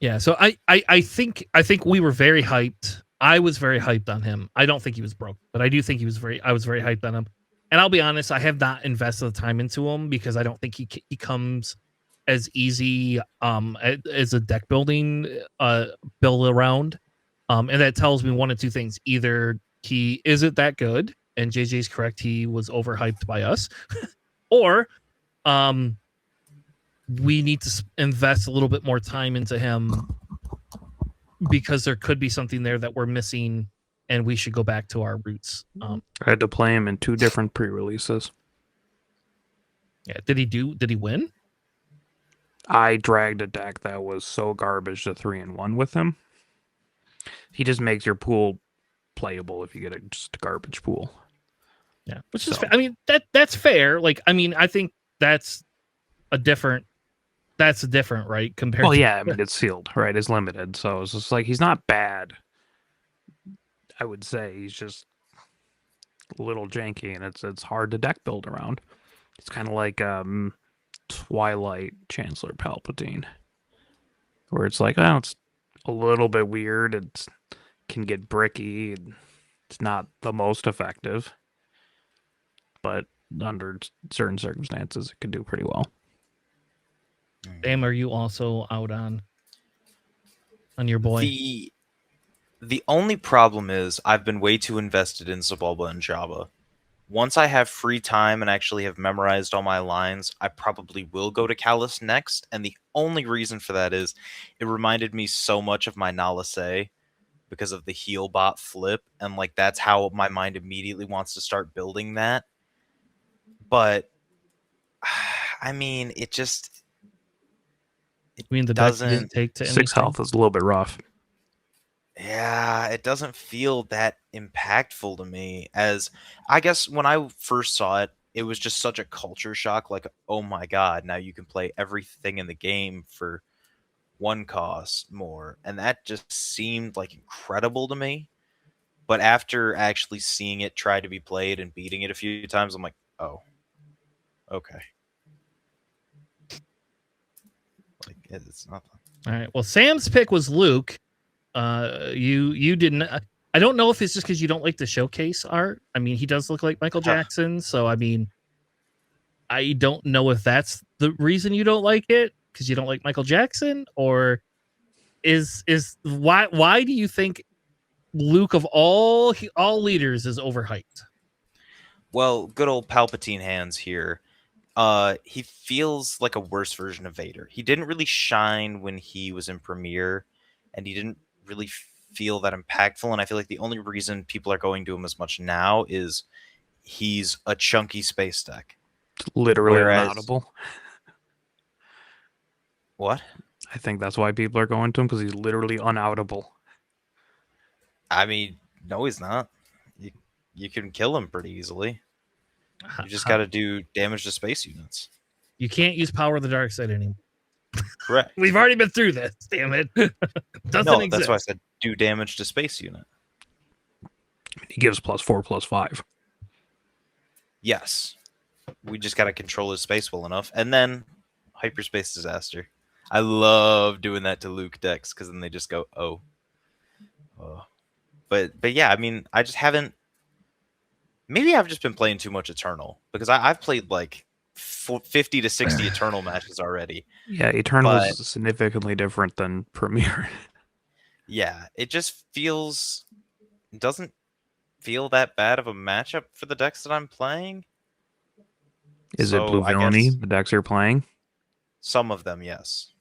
Yeah, so I think we were very hyped. I was very hyped on him. I don't think he was broke, but I do think I was very hyped on him. And I'll be honest, I have not invested the time into him because I don't think he comes as easy as a deck building build around. And that tells me one of two things. Either he isn't that good, and JJ's correct, he was overhyped by us, or um we need to invest a little bit more time into him because there could be something there that we're missing, and we should go back to our roots. I had to play him in 2 different pre-releases. Yeah, did he win? I dragged a deck that was so garbage to 3-1 with him. He just makes your pool playable if you get just a garbage pool. Yeah, which is I mean that's fair. Like I mean I think that's a different right compared. Well, yeah, I mean it's sealed, right? It's limited, so it's just like he's not bad. I would say he's just a little janky, and it's hard to deck build around. It's kind of like Twilight Chancellor Palpatine, where it's like, oh, it's a little bit weird. It can get bricky. It's not the most effective, but under certain circumstances, it can do pretty well. Sam, are you also out on your boy? The only problem is I've been way too invested in Zabulba and Jabba. Once I have free time and actually have memorized all my lines, I probably will go to Callus next. And the only reason for that is it reminded me so much of my Nalase because of the heal bot flip. And like that's how my mind immediately wants to start building that. But I mean, it just I mean the doesn't deck didn't take to 6 anything? health is a little bit rough. Yeah, it doesn't feel that impactful to me. As I guess when I first saw it, it was just such a culture shock. Like, oh my god, now you can play everything in the game for 1 cost more, and that just seemed like incredible to me. But after actually seeing it try to be played and beating it a few times, I'm like, oh, okay. Like it's not. All right. Well, Sam's pick was Luke. You didn't. I don't know if it's just because you don't like the showcase art. I mean, he does look like Michael Jackson, so I mean, I don't know if that's the reason you don't like it because you don't like Michael Jackson, or is why do you think Luke of all leaders is overhyped? Well, good old Palpatine hands here. He feels like a worse version of Vader. He didn't really shine when he was in Premiere, and he didn't really feel that impactful. And I feel like the only reason people are going to him as much now is he's a chunky space deck. It's literally unaudible. What? I think that's why people are going to him, because he's literally unaudible. I mean, no, he's not. You can kill him pretty easily. You just got to do damage to space units. You can't use Power of the Dark Side anymore. Correct. We've already been through this. Damn it. Doesn't exist. That's why I said do damage to space unit. He gives +4, +5. Yes. We just got to control his space well enough. And then hyperspace disaster. I love doing that to Luke decks because then they just go, oh. But yeah, I mean, I just haven't. Maybe I've just been playing too much Eternal because I've played like 50 to 60 Eternal matches already. Yeah, Eternal is significantly different than Premiere. Yeah, it just doesn't feel that bad of a matchup for the decks that I'm playing. Is it Blue Villainy, the decks you're playing? Some of them, yes.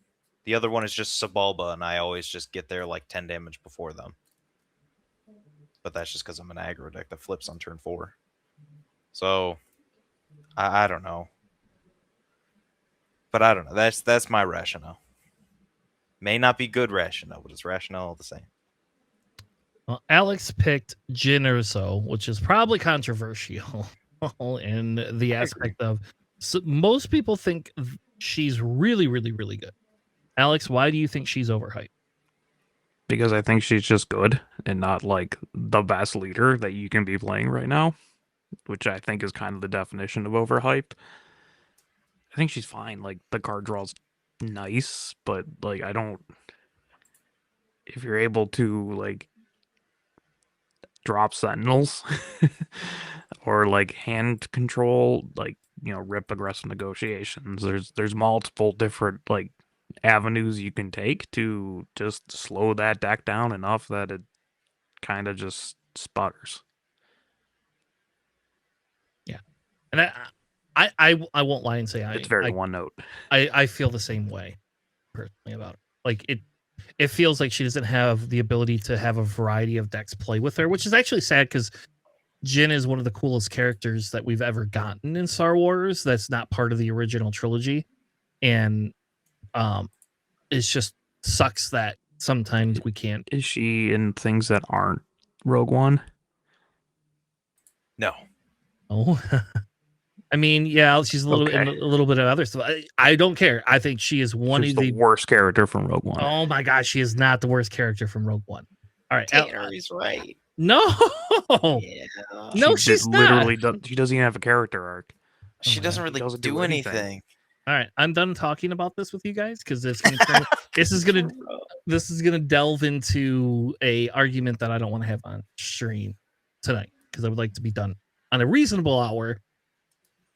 The other one is just Zabulba, and I always just get there like 10 damage before them. but that's just because I'm an aggro deck that flips on turn 4. So I don't know, but I don't know. That's my rationale. May not be good rationale, but it's rationale all the same. Well, Alex picked Jyn Erso, which is probably controversial in the aspect of most people think she's really, really, really good. Alex, why do you think she's overhyped? Because I think she's just good and not like the best leader that you can be playing right now, which I think is kind of the definition of overhyped. I think she's fine. Like the card draw's nice, but like I don't. If you're able to like drop sentinels or like hand control, like rip aggressive negotiations. There's multiple different like avenues you can take to just slow that deck down enough that it kind of just sputters. Yeah, and I won't lie and say It's very one note. I feel the same way personally about it. Like it feels like she doesn't have the ability to have a variety of decks play with her, which is actually sad because Jyn is one of the coolest characters that we've ever gotten in Star Wars. That's not part of the original trilogy, and it's just sucks that sometimes we can't. Is she in things that aren't Rogue One? No. Oh, I mean, yeah, she's a little Okay. in a little bit of other stuff. I don't care. I think she is one She's of the worst character from Rogue One. Oh my gosh, she is not the worst character from Rogue One. All right, Tanner's right. No, Yeah. no, she's literally not. she doesn't even have a character arc. She my doesn't God. really Doesn't do do anything. anything. All right, I'm done talking about this with you guys because this is gonna delve into a argument that I don't want to have on stream tonight because I would like to be done on a reasonable hour.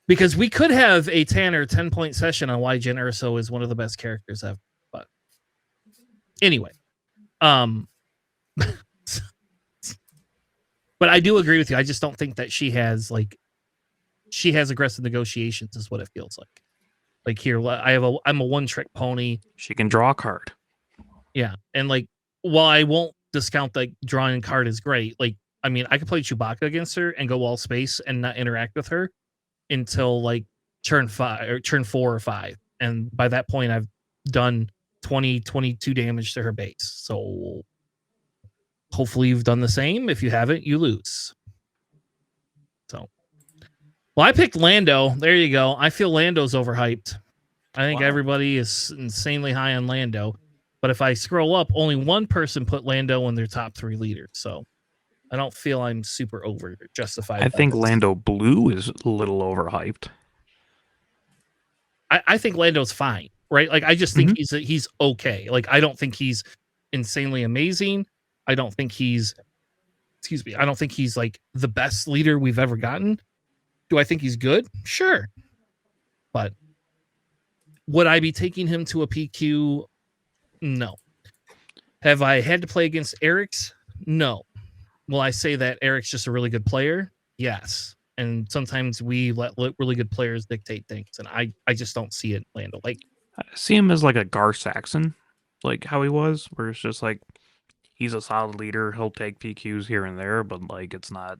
Because we could have a Tanner 10-point session on why Jyn Erso is one of the best characters ever. But anyway, but I do agree with you. I just don't think that she has aggressive negotiations is what it feels like. Like here, I'm a one-trick pony. She can draw a card. Yeah, and like while I won't discount like drawing a card is great, like I mean I could play Chewbacca against her and go all space and not interact with her until like turn 4 or 5, and by that point I've done 22 damage to her base. So hopefully you've done the same. If you haven't, you lose. So well, I picked Lando. There you go. I feel Lando's overhyped. I think everybody is insanely high on Lando, but if I scroll up, only one person put Lando in their top 3 leaders, so I don't feel I'm super over justified. I think Lando Blue is a little overhyped. I think Lando's fine, right? Like I just think he's okay. Like I don't think he's insanely amazing. I don't think he's like the best leader we've ever gotten. Do I think he's good? Sure. But would I be taking him to a PQ? No. Have I had to play against Eric's? No. Will I say that Eric's just a really good player? Yes. And sometimes we let really good players dictate things, and I just don't see it, Lando. Like I see him as like a Gar Saxon, like how he was, where it's just like he's a solid leader. He'll take PQs here and there, but like it's not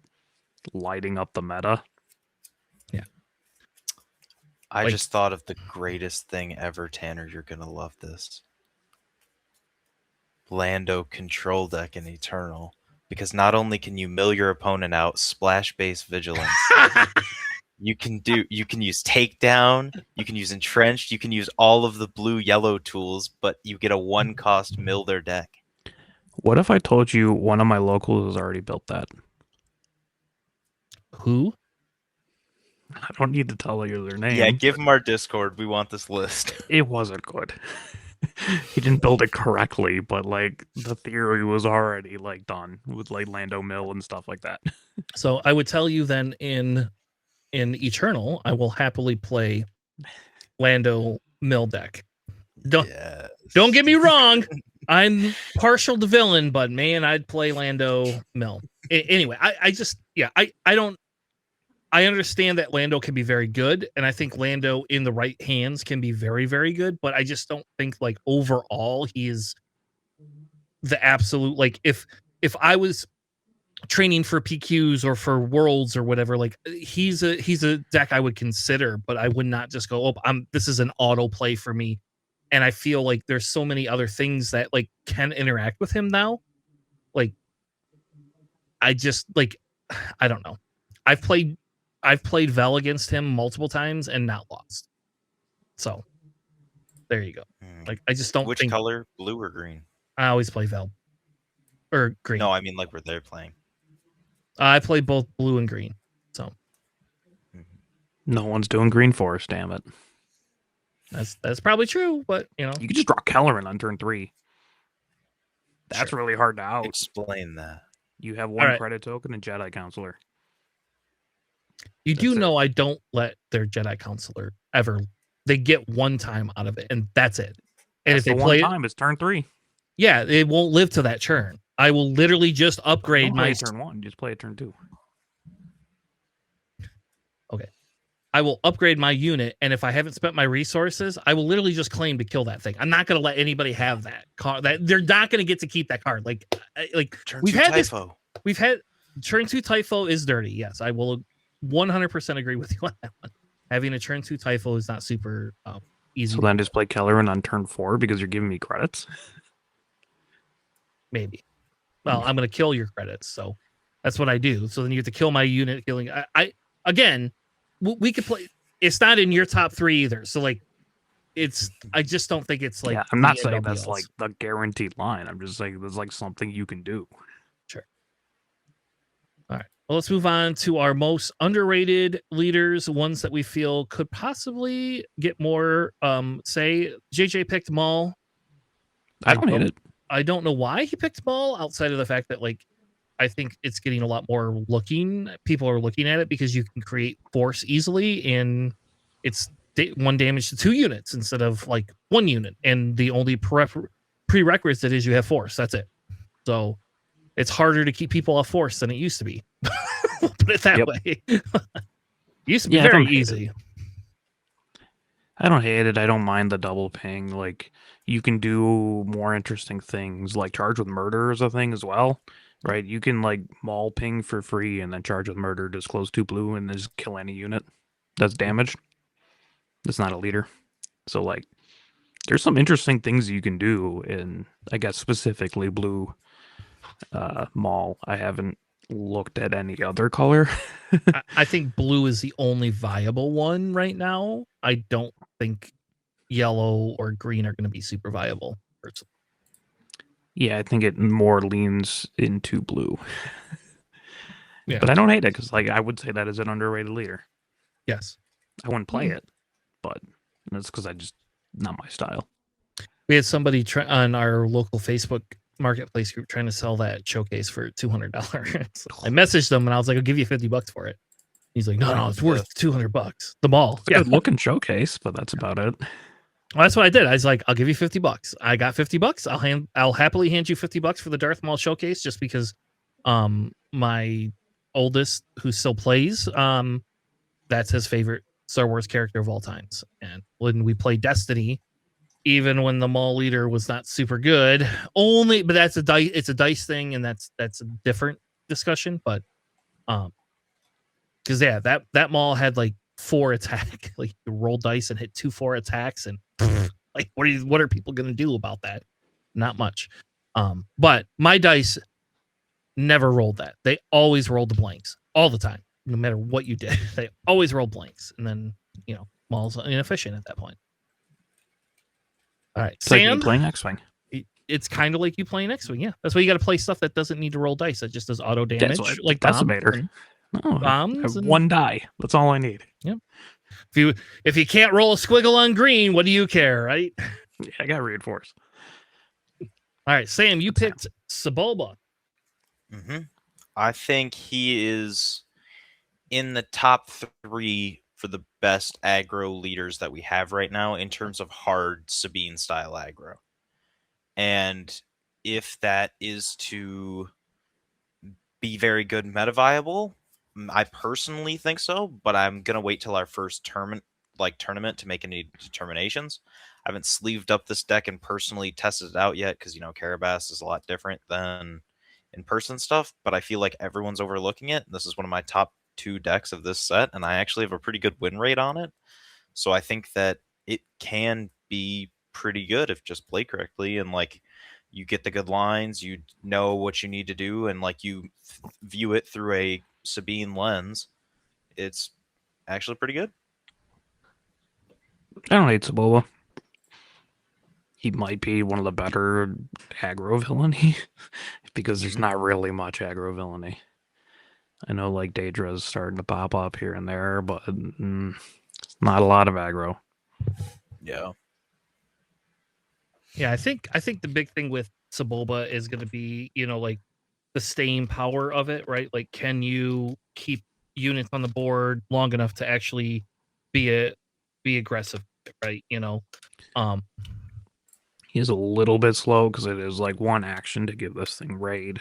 lighting up the meta. Yeah. I just thought of the greatest thing ever, Tanner. You're gonna love this. Lando control deck in Eternal. Because not only can you mill your opponent out, splash-based vigilance, you can use takedown, you can use entrenched, you can use all of the blue-yellow tools, but you get a 1-cost mill their deck. What if I told you one of my locals has already built that? Who? I don't need to tell you their name. Yeah, give them our Discord. We want this list. It wasn't good. He didn't build it correctly, but like the theory was already like done with like Lando Mill and stuff like that. So I would tell you then in Eternal, I will happily play Lando Mill deck. Don't get me wrong. I'm partial to villain, but man, I'd play Lando Mill. Anyway, I understand that Lando can be very good, and I think Lando in the right hands can be very, very good, but I just don't think like overall he is the absolute, like if I was training for PQs or for worlds or whatever, like he's a deck I would consider, but I would not just go, oh, this is an auto play for me. And I feel like there's so many other things that like can interact with him now. Like I just like I don't know. I've played Vel against him multiple times and not lost. So there you go. Like I just don't Which think color? Blue or green? I always play Vel. Or green. No, I mean like where they're playing. I play both blue and green. So No one's doing Green Forest, damn it. that's probably true, but you know. You could just draw Kelleran on turn 3. That's Sure. really hard to out. Explain that. You have one Alright. credit token and Jedi Counselor. You do That's it. know I don't let their Jedi Counselor ever. They get one time out of it, and that's it. And That's if they the play one time, it's turn 3. yeah, it won't live to that turn. I will literally just upgrade Don't play my it turn 1, just play it turn 2. I will upgrade my unit, and if I haven't spent my resources, I will literally just claim to kill that thing. I'm not going to let anybody have that card. That they're not going to get to keep that card. Like Turn we've 2 had Typho. we've had turn 2 Typho is dirty. Yes, I will 100% agree with you on that one. Having a turn 2 Typho is not super easy. So then just play Kelleran on turn 4 because you're giving me credits? Maybe. Well, I'm going to kill your credits, so that's what I do. So then you have to kill my unit killing. I again, we could play. It's not in your top 3 either. So like, I just don't think it's like. Yeah, I'm not the saying end all that's be alls. like the guaranteed line. I'm just saying there's like something you can do. All right. Well, let's move on to our most underrated leaders, ones that we feel could possibly get more. Say JJ picked Maul. I don't hate it. I don't know why he picked Maul outside of the fact that like I think it's getting a lot more people are looking at it because you can create force easily and it's 1 damage to 2 units instead of like 1 unit, and the only prerequisite is you have force. That's it. So it's harder to keep people off force than it used to be. We'll put it that way. Used to be very easy. I don't hate it. I don't mind the double ping. Like you can do more interesting things, like charge with murder is a thing as well. Right, you can like Maul ping for free and then charge with murder, disclose 2 blue, and just kill any unit that's damaged. That's not a leader. So like, there's some interesting things you can do in, I guess specifically blue Maul. I haven't looked at any other color. I think blue is the only viable one right now. I don't think yellow or green are going to be super viable. Personally. Yeah, I think it more leans into blue. Yeah. But I don't hate it because, like, I would say that is an underrated leader. Yes. I wouldn't play it, but that's because I just not my style. We had somebody on our local Facebook marketplace group trying to sell that showcase for $200. I messaged them and I was like, "I'll give you $50 for it." He's like, "No, it's worth $200." The Maul. It's a good looking showcase, but that's about it. Well, that's what I did. I was like, "I'll give you $50." I got $50. I'll happily hand you $50 for the Darth Maul showcase, just because my oldest, who still plays, that's his favorite Star Wars character of all times. And when we play Destiny, even when the Maul leader was not super good, but that's it's a dice thing, and that's a different discussion. But because that Maul had like 4 attack, like you roll dice and hit 4 attacks, and like what are people gonna do about that? Not much. But my dice never rolled that. They always rolled the blanks all the time, no matter what you did. They always rolled blanks, and then Maul's inefficient at that point. All right, It's Sam, like playing X-Wing. It's kind of like you playing X-Wing. Yeah, that's why you got to play stuff that doesn't need to roll dice. That just does auto damage, like Decimator. bombs. And 1 die. That's all I need. Yep. If you can't roll a squiggle on green, what do you care, right? Yeah, I got reinforce. All right, Sam, you picked Sebulba. Mm-hmm. I think he is in the top 3 for the best aggro leaders that we have right now in terms of hard Sabine style aggro. And if that is to be very good meta viable, I personally think so, but I'm gonna wait till our first tournament to make any determinations. I haven't sleeved up this deck and personally tested it out yet because Carabas is a lot different than in-person stuff, but I feel like everyone's overlooking it. This is one of my top 2 decks of this set, and I actually have a pretty good win rate on it. So I think that it can be pretty good if just played correctly, and like you get the good lines, you know what you need to do, and like you view it through a Sabine lens. It's actually pretty good. I don't hate Saboba. He might be one of the better aggro villainy because there's not really much aggro villainy. I know like Daedra is starting to pop up here and there, but not a lot of aggro. Yeah. Yeah, I think the big thing with Saboba is going to be, like the staying power of it, right? Like, can you keep units on the board long enough to actually be aggressive, right? He is a little bit slow because it is like one action to give this thing raid,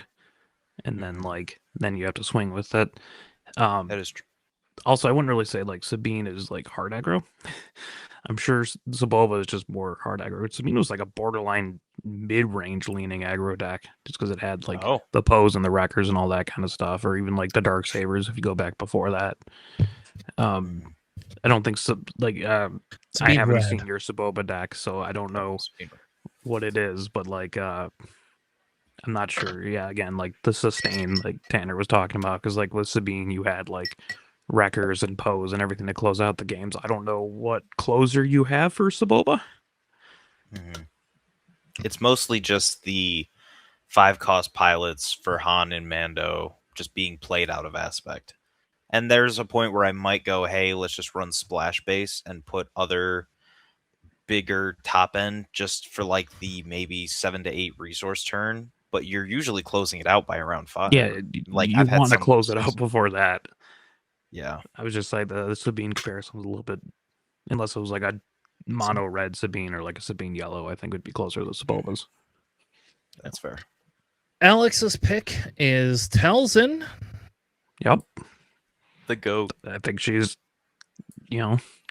and then then you have to swing with it. That is true. Also, I wouldn't really say like Sabine is like hard aggro. I'm sure Zabova is just more hard aggro. Sabine was like a borderline mid-range leaning aggro deck, just because it had like the Pose and the Wreckers and all that kind of stuff, or even like the Dark Sabers if you go back before that. I don't think I haven't seen your Saboba deck, so I don't know what it is, but like I'm not sure. Yeah, again, like the sustain, like Tanner was talking about, because like with Sabine, you had like Wreckers and Pose and everything to close out the games. I don't know what closer you have for Saboba. It's mostly just the 5-cost pilots for Han and Mando just being played out of aspect. And there's a point where I might go, hey, let's just run splash base and put other bigger top end just for like the maybe 7 to 8 resource turn. But you're usually closing it out by around 5. Yeah, like you want to close it out before that. Yeah, I was just like the Sabine comparison was a little bit, unless it was like a mono red Sabine or like a Sabine yellow, I think would be closer to the Saboba's. That's fair. Alex's pick is Talzin. Yep. The GOAT. I think she's,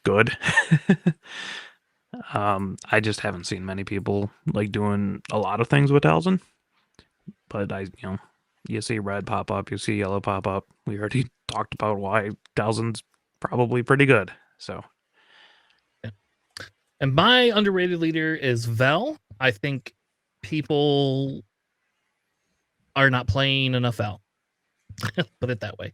good. I just haven't seen many people like doing a lot of things with Talzin. But you see red pop up, you see yellow pop up. We already talked about why Talzin's probably pretty good. So, and my underrated leader is Vel. I think people are not playing enough Vel. Put it that way.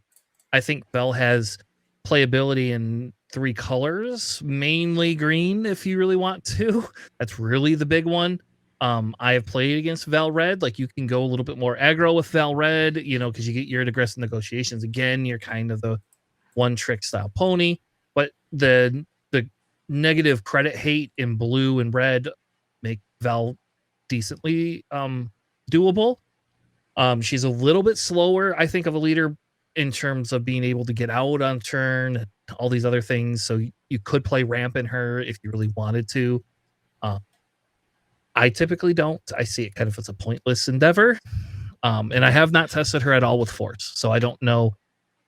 I think Vel has playability in 3 colors, mainly green if you really want to. That's really the big one. I have played against Val Red. Like, you can go a little bit more aggro with Val Red, because you get your aggressive negotiations. Again, you're kind of the one trick style pony, but the negative credit hate in blue and red make Val decently doable. She's a little bit slower, I think, of a leader in terms of being able to get out on turn, all these other things. So you could play ramp in her if you really wanted to. I typically don't. I see it kind of as a pointless endeavor. And I have not tested her at all with force. So I don't know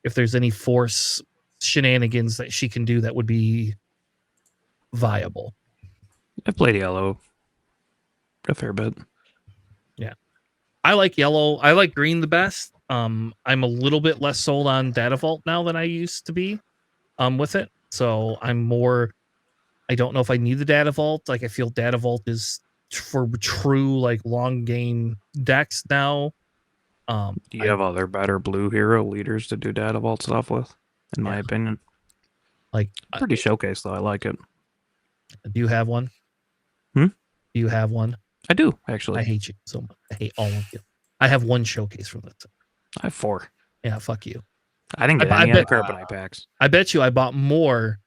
if there's any force shenanigans that she can do that would be viable. I've played yellow a fair bit. Yeah. I like yellow. I like green the best. I'm a little bit less sold on Data Vault now than I used to be with it. So I'm more, I don't know if I need the Data Vault. Like, I feel Data Vault is for true like long game decks now. Do you have other better blue hero leaders to do Data Vault stuff with, in my opinion? Like, pretty showcase though. I like it. Do you have one? Do you have one? I do, actually. I hate you so much. I hate all of you. I have one showcase from this. I have 4. Yeah, fuck you. I didn't get any Carbonite packs. I bet you I bought more.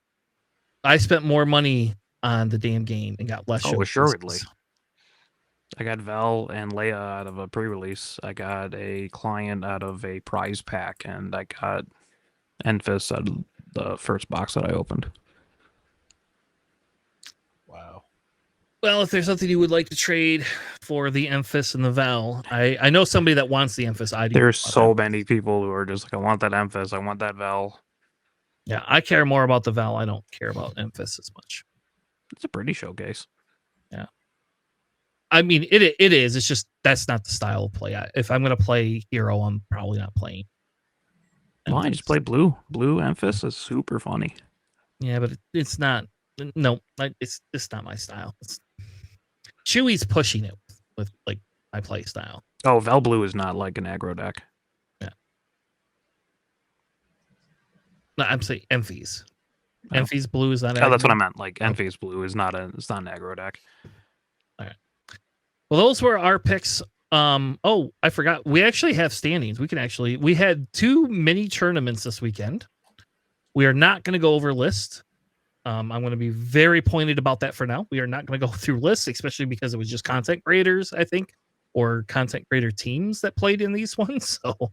I spent more money on the damn game and got less showcases. Assuredly. I got Vel and Leia out of a pre-release. I got a client out of a prize pack, and I got Enfys out of the first box that I opened. Wow. Well, if there's something you would like to trade for the Enfys and the Vel, I know somebody that wants the Enfys. There's so many people who are just like, I want that Enfys, I want that Vel. Yeah, I care more about the Vel. I don't care about Enfys as much. It's a pretty showcase. Yeah. I mean, it is. It's just that's not the style of play. If I'm gonna play hero, I'm probably not playing. Well, I just play blue. Blue Emphas is super funny. Yeah, but it's not. No, it's not my style. Chewie's pushing it with like my play style. Oh, Vel Blue is not like an aggro deck. Yeah. No, I'm saying Emphys. Oh. Emphys Blue is not. Oh, that's what I meant. Like Emphys Blue is not an aggro deck. All right. Well, those were our picks. Oh, I forgot. We actually have standings. We had 2 mini tournaments this weekend. We are not going to go over list. I'm going to be very pointed about that for now. We are not going to go through lists, especially because it was just content creators, I think, or content creator teams that played in these ones. So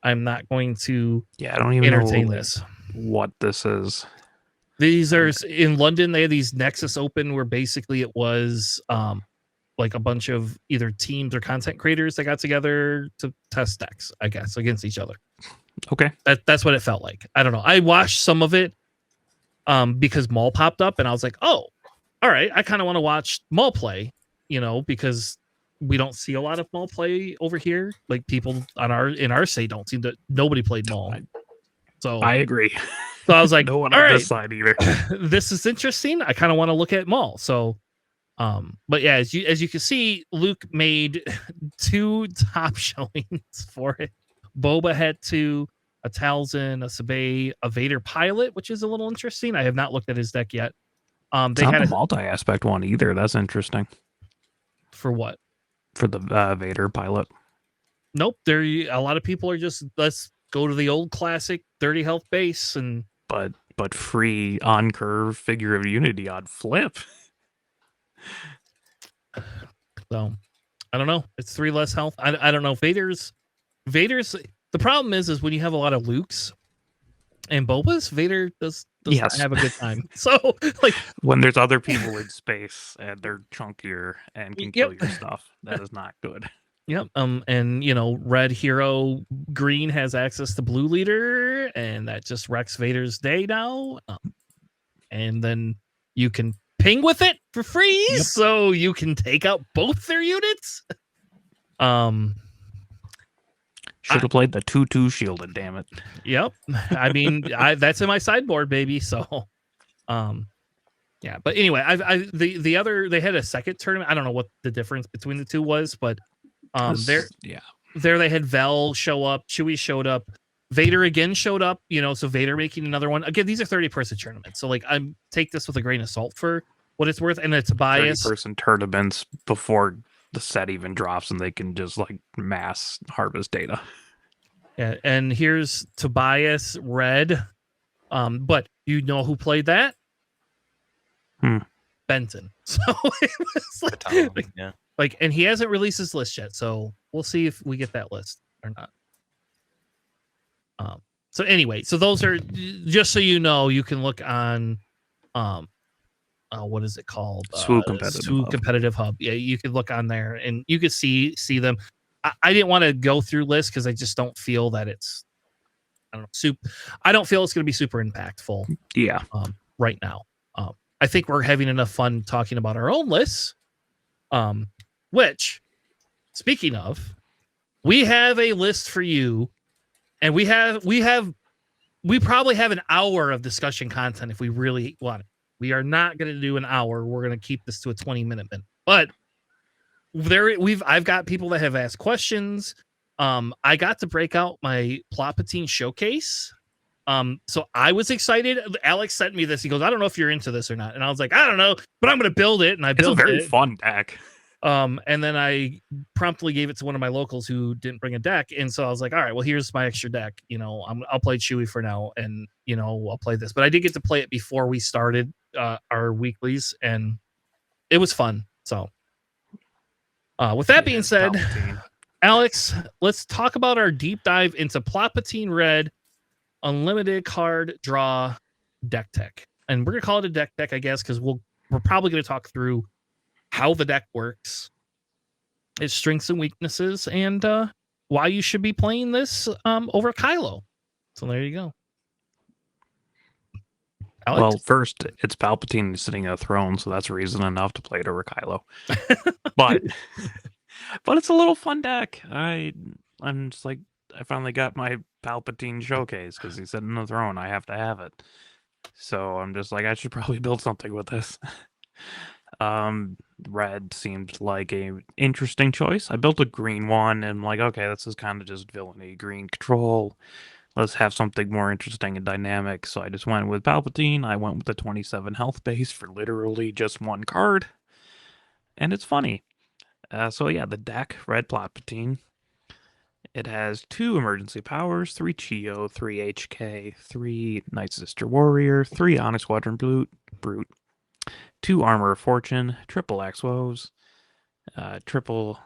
I'm not going to I don't even entertain know this. What this is. These are in London. They had these Nexus Open where basically it was like a bunch of either teams or content creators that got together to test decks, I guess, against each other. Okay. That's what it felt like. I don't know. I watched some of it because Maul popped up and I was like, oh, all right. I kind of want to watch Maul play, because we don't see a lot of Maul play over here. Like people in our state don't seem to, nobody played Maul. So I agree. So I was like, no one all on right, this side either. This is interesting. I kind of want to look at Maul. So but yeah, as you can see, Luke made 2 top showings for it. Boba had 2, a Talzin, a Sabay, a Vader pilot, which is a little interesting. I have not looked at his deck yet. They not had the multi-aspect one either. That's interesting. For what? For the Vader pilot. Nope. There, a lot of people are just, let's go to the old classic 30 health base and. But free on curve figure of Unity on flip. So I don't know. It's 3 less health. I don't know. Vader's. The problem is when you have a lot of Lukes and Bobas, Vader does not have a good time. So like when there's other people in space and they're chunkier and can kill your stuff, that is not good. Yep. And red hero, green has access to blue leader, and that just wrecks Vader's day now. And then you can ping with it for free, so you can take out both their units. Should have played the 2/2 shielded, damn it. Yep. I mean, that's in my sideboard, baby. So, yeah. But anyway, the other, they had a second tournament. I don't know what the difference between the 2 was, but there they had Vel show up, Chewie showed up, Vader again showed up. So Vader making another one. Again, these are 30-person tournaments, so like take this with a grain of salt for what it's worth, and it's bias. 30-person tournaments before the set even drops and they can just like mass harvest data. Yeah, and here's Tobias Red. But you know who played that? Benton. So it was like, and he hasn't released his list yet, so we'll see if we get that list or not. So anyway, so those are, just so you know, you can look on what is it called? Swoop Competitive Hub. Yeah, you could look on there and you could see them. I didn't want to go through lists because I just don't feel that it's, I don't feel it's going to be super impactful. Yeah. Right now. I think we're having enough fun talking about our own lists. Which, speaking of, we have a list for you, and we probably have an hour of discussion content if we really want it. We are not going to do an hour. We're going to keep this to a 20-minute minute. But I've got people that have asked questions. I got to break out my Plotpatine showcase. So I was excited. Alex sent me this. He goes, I don't know if you're into this or not. And I was like, I don't know, but I'm going to build it. And I built it. It's a very fun deck. And then I promptly gave it to one of my locals who didn't bring a deck. And so I was like, all right, well, here's my extra deck. I'll play Chewie for now. And, I'll play this. But I did get to play it before we started our weeklies. And it was fun. So with that being said, Palpatine. Alex, let's talk about our deep dive into Plotpatine Red unlimited card draw deck tech. And we're going to call it a deck tech, I guess, because we're probably going to talk through how the deck works, its strengths and weaknesses, and why you should be playing this over Kylo. So there you go. Alex? Well, first, it's Palpatine sitting on a throne, so that's reason enough to play it over Kylo. But it's a little fun deck. I'm just like, I finally got my Palpatine showcase because he's sitting on the throne. I have to have it. So I'm just like, I should probably build something with this. Red seemed like a interesting choice. I built a green one, and I'm like, okay, this is kind of just villainy, green control. Let's have something more interesting and dynamic. So I just went with Palpatine. I went with the 27 health base for literally just one card, and it's funny. So yeah, the deck, Red Plotpatine. It has 2 emergency powers, 3 Chio, 3 HK, 3 Night Sister Warrior, 3 Onyx Squadron Brute, 2 Armor of Fortune, triple Axwoes, triple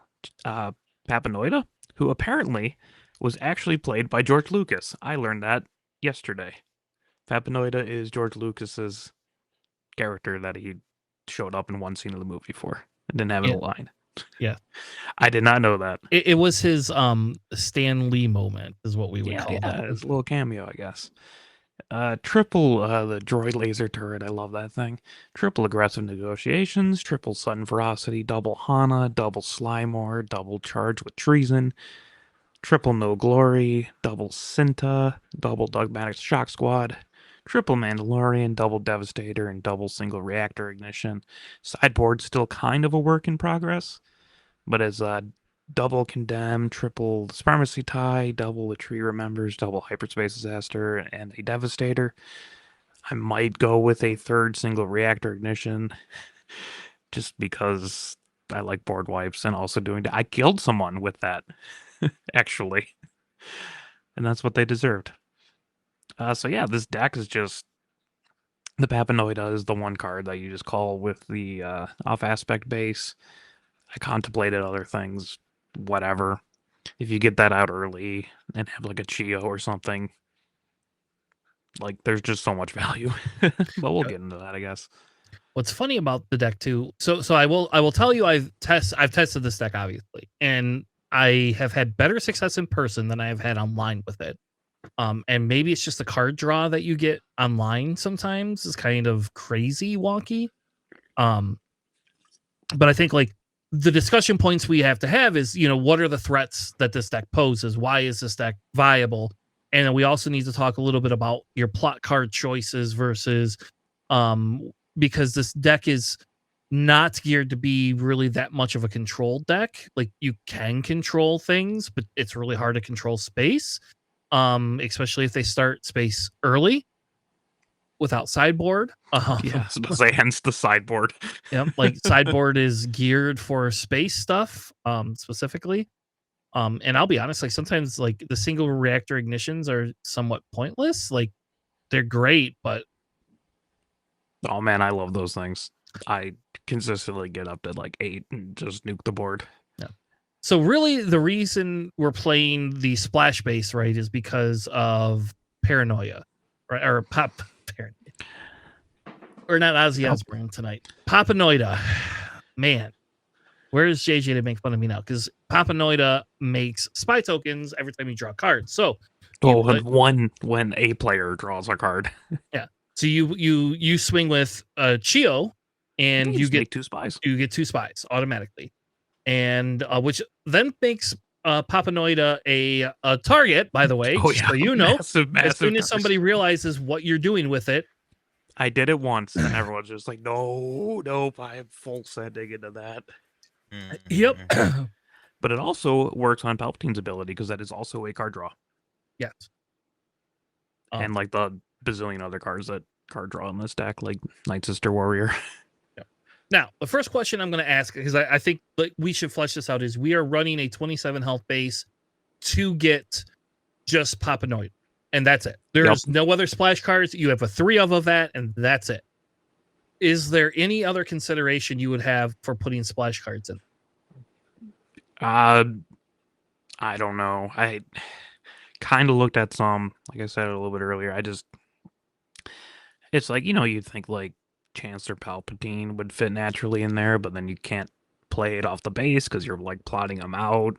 Papanoida, who apparently was actually played by George Lucas. I learned that yesterday. Papanoida is George Lucas's character that he showed up in one scene of the movie for. I didn't have a line. Yeah. I did not know that. It was his Stan Lee moment, is what we would call that. It's a little cameo, I guess. Triple the droid laser turret. I love that thing. Triple aggressive negotiations. Triple sudden ferocity. Double Hana. Double Slimore. Double charge with treason. Triple no glory. Double Cinta. Double dogmatic shock squad. Triple Mandalorian. Double devastator. And double single reactor ignition. Sideboard still kind of a work in progress, but as double condemn, triple supremacy tie, double the tree remembers, double hyperspace disaster, and a devastator. I might go with a 3rd single reactor ignition, just because I like board wipes, and also I killed someone with that, actually, and that's what they deserved. So yeah, this deck is just the Papanoida is the one card that you just call with the off aspect base. I contemplated other things, whatever. If you get that out early and have like a Chio or something, like there's just so much value. But we'll get into that, I guess. What's funny about the deck too, so I will tell you I've tested this deck obviously, and I have had better success in person than I have had online with it. And maybe it's just the card draw that you get online sometimes is kind of crazy wonky. But I think like the discussion points we have to have is, what are the threats that this deck poses? Why is this deck viable? And then we also need to talk a little bit about your plot card choices versus, because this deck is not geared to be really that much of a controlled deck. Like you can control things, but it's really hard to control space, especially if they start space early without sideboard. Yeah, so to say, hence the sideboard. Yep, like sideboard is geared for space stuff, specifically. And I'll be honest, like sometimes like the single reactor ignitions are somewhat pointless. Like they're great, but oh man, I love those things. I consistently get up to like 8 and just nuke the board. Yeah. So really the reason we're playing the splash base, right, is because of paranoia, right? Or paranoia. Or not Ozzy Osbourne tonight. Papanoida. Man. Where's JJ to make fun of me now? Because Papanoida makes spy tokens every time you draw cards. So when a player draws a card. Yeah. So you swing with Chio and you get 2 spies. You get 2 spies automatically. And which then makes Papanoida a target, by the way. Oh, yeah. So you know, massive as soon as somebody realizes what you're doing with it. I did it once, and everyone's just like, nope, I am full sending into that. Yep. But it also works on Palpatine's ability, because that is also a card draw. Yes. And like the bazillion other cards that card draw in this deck, like Night Sister Warrior. Yep. Now, the first question I'm going to ask, because I think like we should flesh this out, is we are running a 27 health base to get just Papanoid. And that's it. There's no other splash cards. You have a 3 of that, and that's it. Is there any other consideration you would have for putting splash cards in? I don't know. I kind of looked at some, like I said a little bit earlier. It's like, you'd think like Chancellor Palpatine would fit naturally in there, but then you can't play it off the base because you're like plotting them out.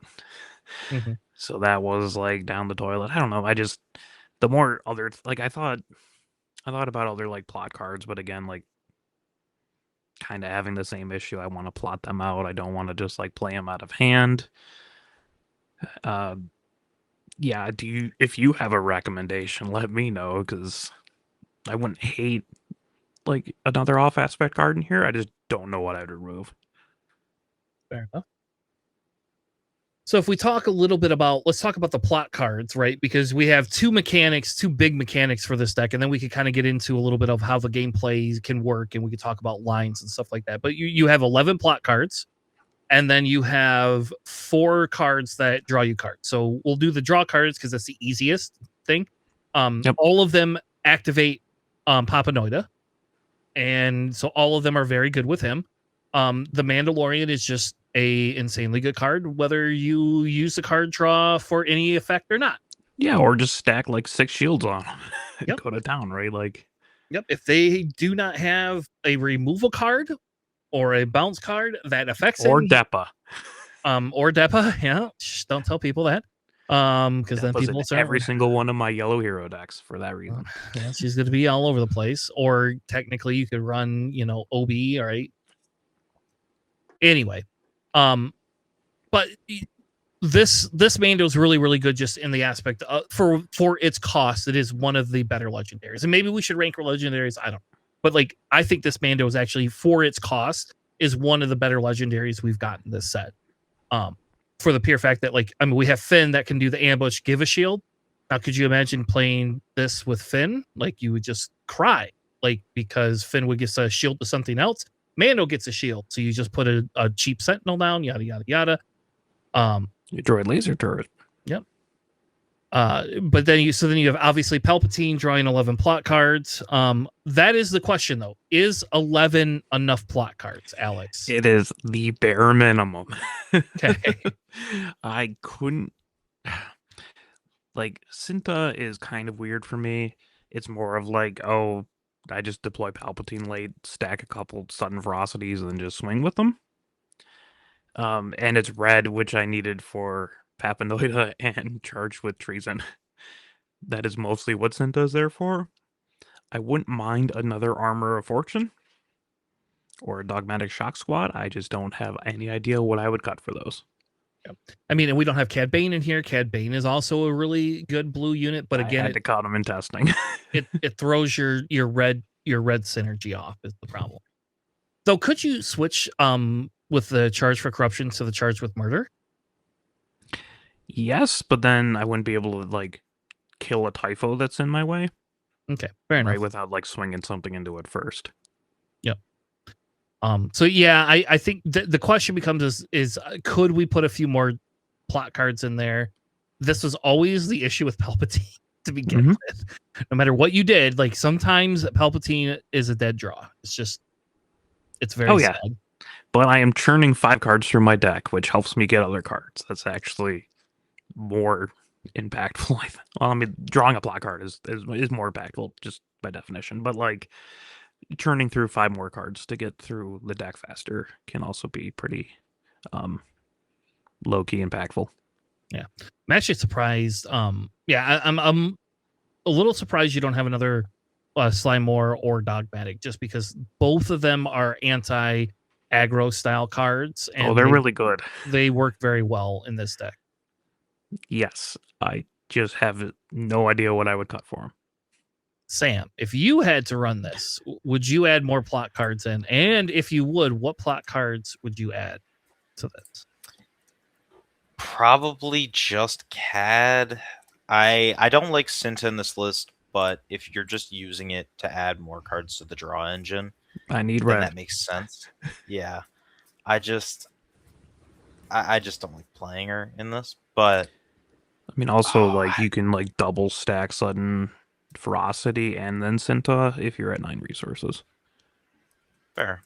Mm-hmm. So that was like down the toilet. I don't know. The more other, like I thought I thought about other like plot cards, but again, like kind of having the same issue. I want to plot them out. I don't want to just like play them out of hand. Uh, yeah. If you have a recommendation, let me know because I wouldn't hate like another off aspect card in here. I just don't know what I'd remove. Fair enough. So if we talk a little bit about, let's talk about the plot cards, right? Because we have two big mechanics for this deck, and then we could kind of get into a little bit of how the gameplay can work, and we could talk about lines and stuff like that. But you have 11 plot cards, and then you have 4 cards that draw you cards. So we'll do the draw cards because that's the easiest thing. Yep. All of them activate Papanoida, and so all of them are very good with him. The Mandalorian is just a insanely good card, whether you use the card draw for any effect or not. Yeah, or just stack like 6 shields on them and Yep. go to town, right? Like, Yep. If they do not have a removal card or a bounce card that affects or him, Depa. Or Depa, yeah, don't tell people that. Because then Depa's people in start every single one of my yellow hero decks for that reason. yeah, she's going to be all over the place. Or technically, you could run, OB, all right. Anyway, but this Mando is really, really good just in the aspect of, for its cost. It is one of the better legendaries, and maybe we should rank our legendaries. I don't know, but like I think this Mando is actually, for its cost, is one of the better legendaries we've gotten this set. For the pure fact that, like, I mean, we have Finn that can do the ambush, give a shield. Now, could you imagine playing this with Finn? Like, you would just cry, like, because Finn would get a shield to something else. Mando gets a shield, so you just put a cheap sentinel down, yada yada yada. Your droid laser turret. Yep. But then you have obviously Palpatine drawing 11 plot cards. That is the question though. Is 11 enough plot cards, Alex? It is the bare minimum. Okay. I couldn't like Cinta is kind of weird for me. It's more of like, oh, I just deploy Palpatine late, stack a couple sudden ferocities, and then just swing with them. And it's red, which I needed for Papanoida and Charged with Treason. That is mostly what Cinta is there for. I wouldn't mind another Armor of Fortune or a Dogmatic Shock Squad. I just don't have any idea what I would cut for those. Yep. I mean, and we don't have Cad Bane in here. Cad Bane is also a really good blue unit, but again, I had to cut them in testing. it throws your red synergy off is the problem. So could you switch with the charge for corruption to the charge with murder? Yes, but then I wouldn't be able to like kill a typho that's in my way. Okay, fair enough. Right, without like swinging something into it first. Yep. So yeah, I think the question becomes is could we put a few more plot cards in there? This was always the issue with Palpatine to begin with. No matter what you did, like sometimes Palpatine is a dead draw. It's very sad. But I am churning 5 cards through my deck, which helps me get other cards. That's actually more impactful. Well, I mean, drawing a plot card is more impactful just by definition. But like churning through 5 more cards to get through the deck faster can also be pretty low key impactful. Yeah, I'm actually surprised. I'm a little surprised you don't have another Slimore or Dogmatic, just because both of them are anti-aggro style cards. And they're really good. They work very well in this deck. Yes, I just have no idea what I would cut for them. Sam, if you had to run this, would you add more plot cards in? And if you would, what plot cards would you add to this? Probably just CAD. I don't like Cinta in this list, but if you're just using it to add more cards to the draw engine, I need red. That makes sense. Yeah. I just don't like playing her in this, but I mean also like you can like double stack sudden ferocity and then Cinta if you're at 9 resources. Fair.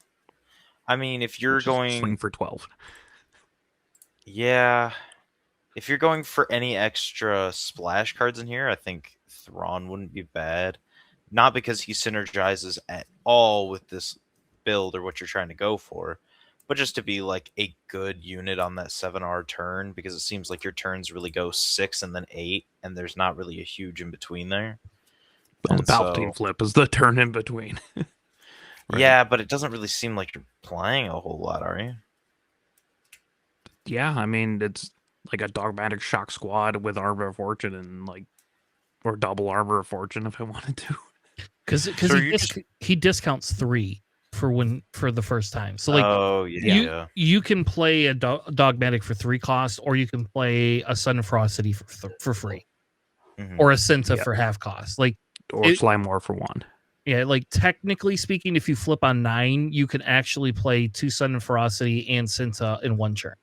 I mean, if you're going swing for 12. Yeah. If you're going for any extra splash cards in here, I think Thrawn wouldn't be bad. Not because he synergizes at all with this build or what you're trying to go for, but just to be like a good unit on that 7R turn, because it seems like your turns really go 6 and then 8, and there's not really a huge in between there. Well, the And so- Palpatine flip is the turn in between. Right. Yeah, but it doesn't really seem like you're playing a whole lot, are you? Yeah, I mean, it's like a dogmatic shock squad with Armor of Fortune and or double Armor of Fortune if I wanted to. Because So you just- he discounts 3 for the first time. So Oh yeah. you can play a dogmatic for 3 cost, or you can play a Sun and Ferocity for free, Mhm. or a Cinta Yep. for half cost. Or Slime War for 1. Yeah, technically speaking, if you flip on 9, you can actually play 2 Sun and Ferocity and Cinta in 1 turn.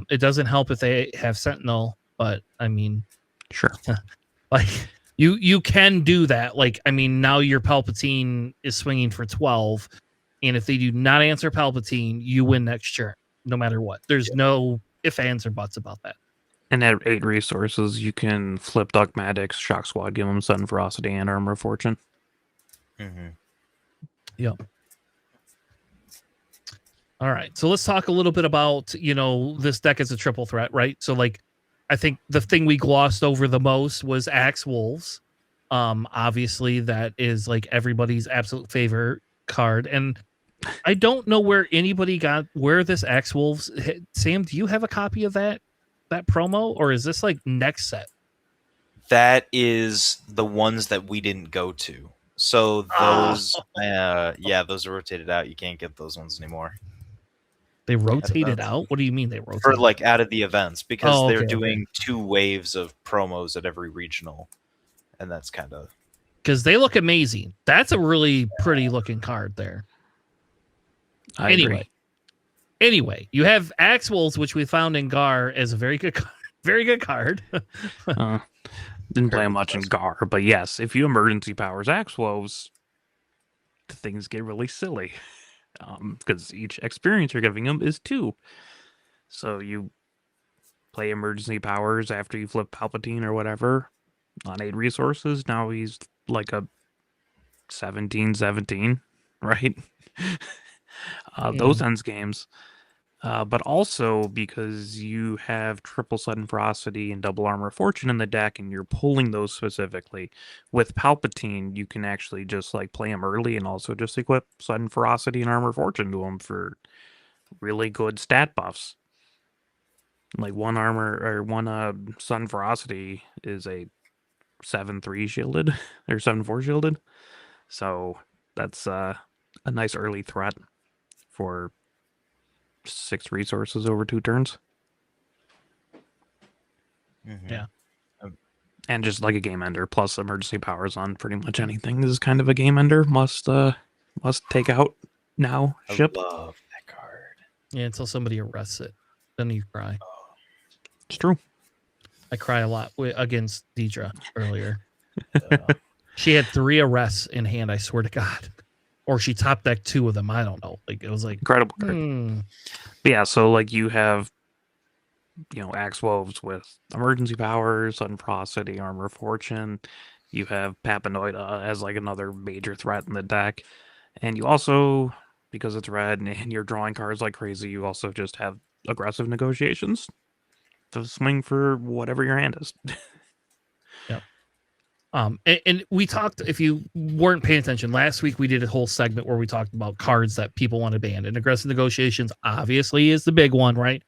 It doesn't help if they have Sentinel, but I mean, Sure. you can do that. Now your Palpatine is swinging for 12, and if they do not answer Palpatine, you win next turn, no matter what. There's no ifs, ands, or buts about that. And at 8 resources, you can flip Dogmatics, Shock Squad, give them Sudden Ferocity and Armor of Fortune. Yep. All right, so let's talk a little bit about, this deck as a triple threat, right? So, I think the thing we glossed over the most was Axe Wolves. Obviously, that is everybody's absolute favorite card, and I don't know where anybody got where this Axe Wolves. Sam, do you have a copy of that promo, or is this next set? That is the ones that we didn't go to. So those, those are rotated out. You can't get those ones anymore. They rotated out? What do you mean they rotated? For out of the events, because they're okay. doing 2 waves of promos at every regional, and that's kind of because they look amazing. That's a really pretty looking card there. I agree. Anyway, you have Axe Wolves, which we found in Gar as a very good card. Didn't play much in Gar, but yes, if you emergency powers Axe Wolves, things get really silly. Because each experience you're giving them is 2. So you play emergency powers after you flip Palpatine or whatever on 8 resources. Now he's like a 17/17, right? Those ends games. But also because you have triple Sudden Ferocity and double Armor of Fortune in the deck, and you're pulling those specifically. With Palpatine, you can actually just play him early and also just equip Sudden Ferocity and Armor of Fortune to him for really good stat buffs. One armor or one Sudden Ferocity is a 7/3 shielded or 7/4 shielded. So that's a nice early threat for 6 resources over 2 turns. Yeah. And just like a game ender, plus emergency powers on pretty much anything. This is kind of a game ender. Must take out now. Ship. I love that card. Yeah, until somebody arrests it. Then you cry. It's true. I cry a lot against Deidre earlier. She had 3 arrests in hand, I swear to God. Or she top decked 2 of them. I don't know. It was incredible card. But yeah, so you have Axe Wolves with emergency powers, Sudden Ferocity, Armor of Fortune. You have Papanoida as another major threat in the deck. And you also, because it's red and you're drawing cards like crazy, you also just have aggressive negotiations to swing for whatever your hand is. Yep. And we talked, if you weren't paying attention, last week we did a whole segment where we talked about cards that people want to ban, and aggressive negotiations obviously is the big one, right?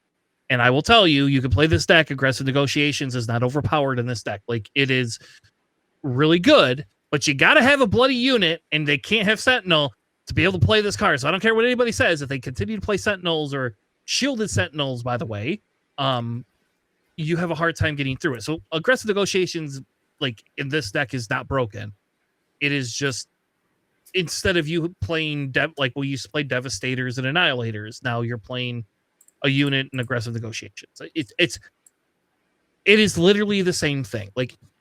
And I will tell you, you can play this deck. Aggressive negotiations is not overpowered in this deck. It is really good, but you got to have a bloody unit, and they can't have Sentinel to be able to play this card. So I don't care what anybody says. If they continue to play Sentinels or shielded Sentinels, by the way, you have a hard time getting through it. So aggressive negotiations, in this deck, is not broken. It is just, instead of you playing we used to play Devastators and Annihilators, now you're playing a unit and aggressive negotiations. It is literally the same thing.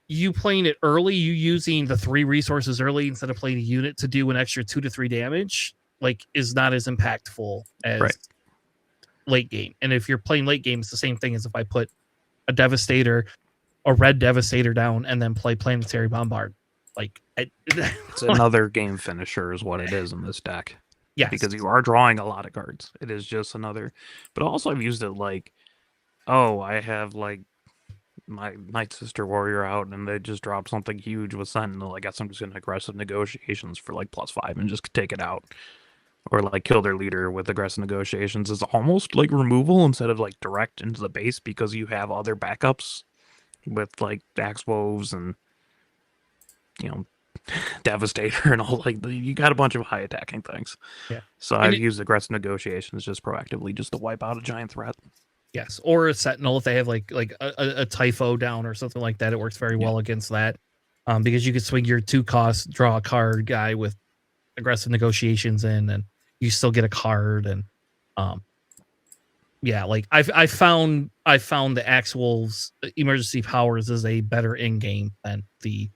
You playing it early, you using the 3 resources early instead of playing a unit to do an extra 2 to 3 damage, is not as impactful as late game. And if you're playing late game, it's the same thing as if I put a Devastator, a red Devastator down, and then play Planetary Bombard. It's another game finisher is what it is in this deck. Yes. Because you are drawing a lot of cards. It is just another. But also I've used it I have my Night Sister Warrior out and they just drop something huge with Sentinel, I guess I'm just gonna aggressive negotiations for like +5 and just take it out. Or like kill their leader with aggressive negotiations is almost like removal instead of like direct into the base because you have other backups with like Axe Woves and you know Devastator and all like you got a bunch of high attacking things. Yeah. So And I've it- used aggressive negotiations just proactively just to wipe out a giant threat. Yes, or a Sentinel if they have like a Typho down or something like that. It works very well against that, because you could swing your 2-cost draw a card guy with aggressive negotiations in, and you still get a card. And yeah, like I found the Axe Wolves emergency powers is a better in game than the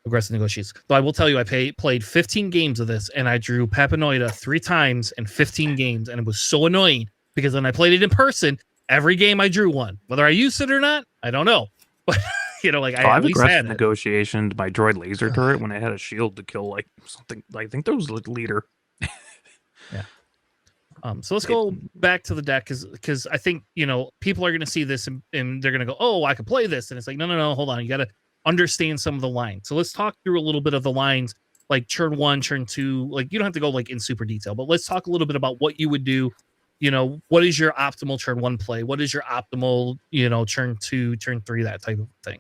aggressive negotiations. Though I will tell you, I played 15 games of this, and I drew Papanoida 3 times in 15 games, and it was so annoying because when I played it in person, every game I drew one. Whether I used it or not, I don't know. But like I at I've least aggressive had it. negotiationed my droid laser turret when I had a shield to kill like something. I think there was a leader. So let's go back to the deck because I think people are going to see this and they're going to go, oh, I can play this, and it's like no, hold on, you got to understand some of the lines. So let's talk through a little bit of the lines, like turn 1, turn 2. Like you don't have to go like in super detail, but let's talk a little bit about what you would do. What is your optimal turn 1 play? What is your optimal turn 2, turn 3, that type of thing.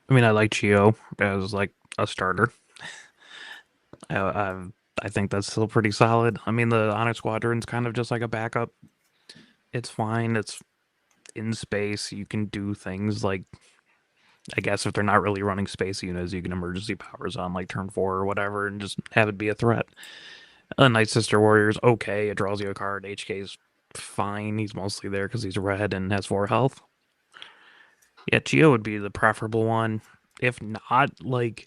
I mean, I like Chio as like a starter. I think that's still pretty solid. I mean, the Onyx Squadron's kind of just like a backup. It's fine. It's in space. You can do things like, I guess if they're not really running space units, you can emergency powers on like turn 4 or whatever and just have it be a threat. Night Sister Warrior's okay. It draws you a card. HK's fine. He's mostly there because he's red and has 4 health. Yeah, Chio would be the preferable one. If not, like,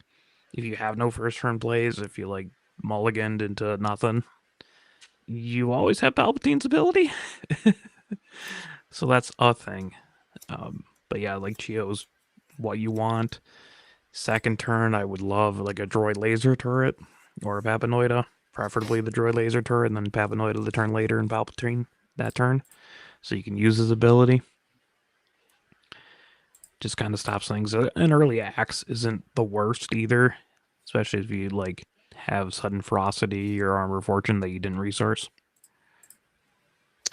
if you have no first turn plays, if you like mulliganed into nothing, you always have Palpatine's ability. So that's a thing. But yeah, like Chio's what you want. Second turn, I would love like a droid laser turret or a Papanoida, preferably the droid laser turret, and then Papanoida the turn later and Palpatine that turn. So you can use his ability. Just kind of stops things. An early axe isn't the worst either, especially if you like have sudden ferocity or armor fortune that you didn't resource.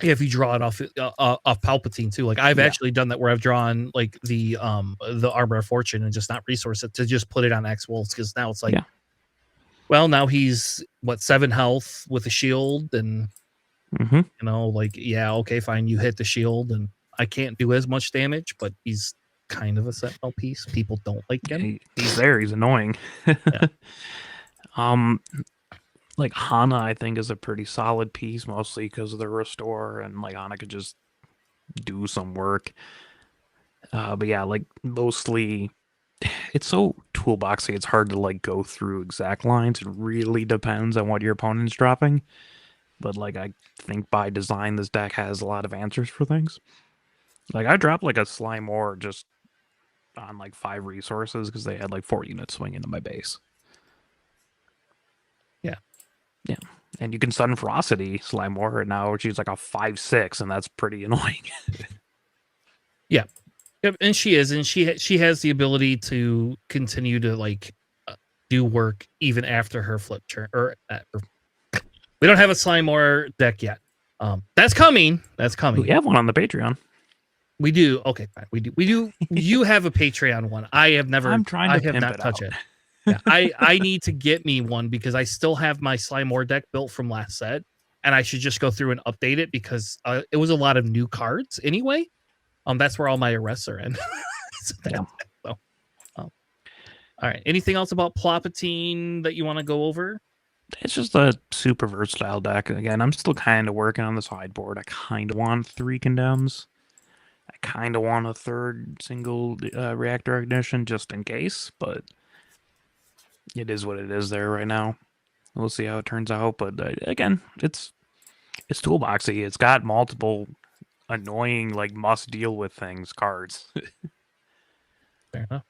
Yeah, if you draw it off Palpatine too. Like I've actually done that where I've drawn like the armor of fortune and just not resource it to just put it on X Wolves because now it's like, well, now he's 7 health with a shield and like okay, fine, you hit the shield and I can't do as much damage, but he's kind of a sentinel piece. People don't like him. He's there. He's annoying. Like Hana, I think is a pretty solid piece, mostly because of the restore, and like Hana could just do some work. But yeah, like mostly, it's so toolboxy. It's hard to like go through exact lines. It really depends on what your opponent's dropping. But like I think by design, this deck has a lot of answers for things. Like I dropped like a Slime Ore just on like 5 resources because they had like 4 units swing into my base. Yeah, and you can sudden ferocity Slime Ore now, which is like a 5/6, and that's pretty annoying. Yep, and she has the ability to continue to like do work even after her flip turn. We don't have a Slime Ore deck yet. That's coming. We have one on the Patreon. We do. Okay, fine. We do. You have a Patreon one. I have never. I'm trying to I have pimp not it touched out. it. Yeah, I need to get me one because I still have my Slime Ore deck built from last set, and I should just go through and update it because it was a lot of new cards anyway. That's where all my arrests are in. All right. Anything else about Plotpatine that you want to go over? It's just a super versatile deck. Again, I'm still kind of working on the sideboard. I kind of want 3 condemns. I kind of want a 3rd single reactor ignition just in case, but it is what it is there right now. We'll see how it turns out. But again, it's toolboxy. It's got multiple annoying, like must deal with things cards. Fair enough.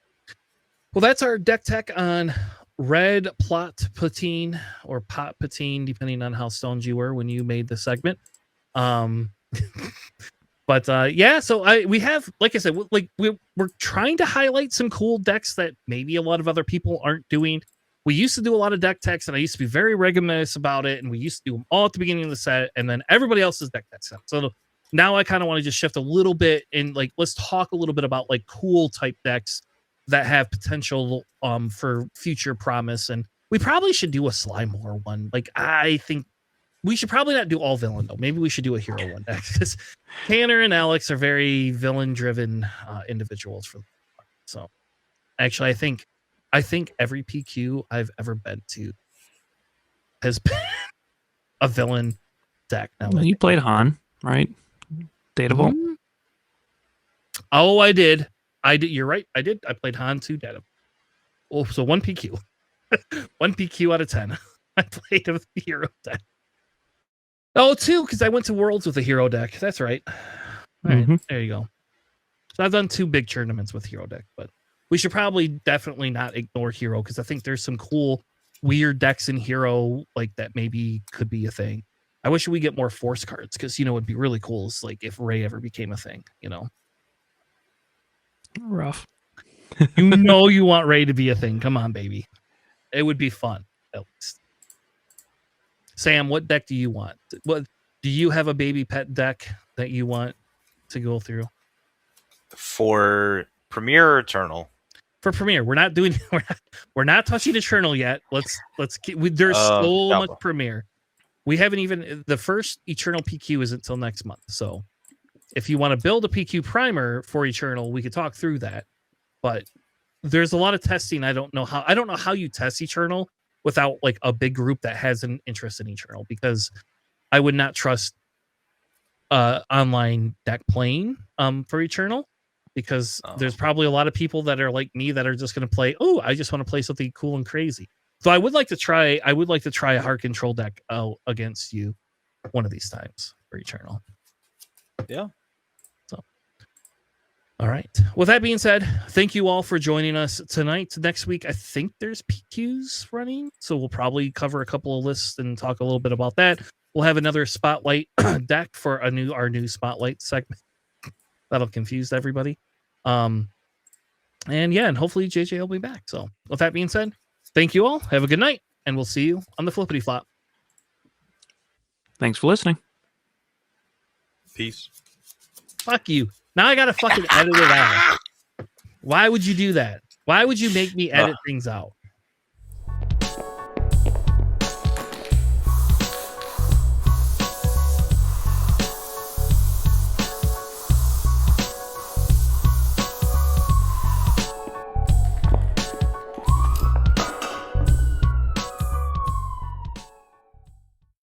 Well, that's our deck tech on red Plotpatine or Potpatine, depending on how stoned you were when you made the segment. But But yeah, so we have, like I said, we're trying to highlight some cool decks that maybe a lot of other people aren't doing. We used to do a lot of deck techs, and I used to be very rigorous about it, and we used to do them all at the beginning of the set, and then everybody else's deck techs. So now I kind of want to just shift a little bit and like let's talk a little bit about like cool type decks that have potential for future promise. And we probably should do a Slimore one. Like I think we should probably not do all villain though. Maybe we should do a hero one deck because Tanner and Alex are very villain driven individuals. So actually, I think every PQ I've ever been to has been a villain deck. Now You played Han, right? Datable. Mm-hmm. Oh, I did. You're right. I did. I played Han 2 Datum. Oh, so 1 PQ. 1 PQ out of 10. I played a hero deck. Oh, 2, because I went to Worlds with a hero deck. That's right. All right, there you go. So I've done 2 big tournaments with hero deck, but we should probably definitely not ignore hero because I think there's some cool, weird decks in hero like that maybe could be a thing. I wish we get more force cards because it'd be really cool. Is like if Ray ever became a thing, Rough. you want Ray to be a thing. Come on, baby. It would be fun, at least. Sam, what deck do you want? What do you have a baby pet deck that you want to go through? For Premier or Eternal? For Premier. We're not doing we're not touching Eternal yet. Let's keep there's so much Premier. We haven't even the first Eternal PQ isn't until next month. So if you want to build a PQ primer for Eternal, we could talk through that. But there's a lot of testing. I don't know how you test Eternal without like a big group that has an interest in Eternal, because I would not trust online deck playing for Eternal, because there's probably a lot of people that are like me that are just going to play, I just want to play something cool and crazy. So I would like to try a Heart Control deck against you one of these times for Eternal. Yeah. So, all right. With that being said, thank you all for joining us tonight. Next week, I think there's PQs running, so we'll probably cover a couple of lists and talk a little bit about that. We'll have another spotlight deck for our new spotlight segment. That'll confuse everybody. And hopefully JJ will be back. So with that being said, thank you all. Have a good night, and we'll see you on the flippity flop. Thanks for listening. Peace. Fuck you. Now I gotta fucking edit it out. Why would you do that? Why would you make me edit things out?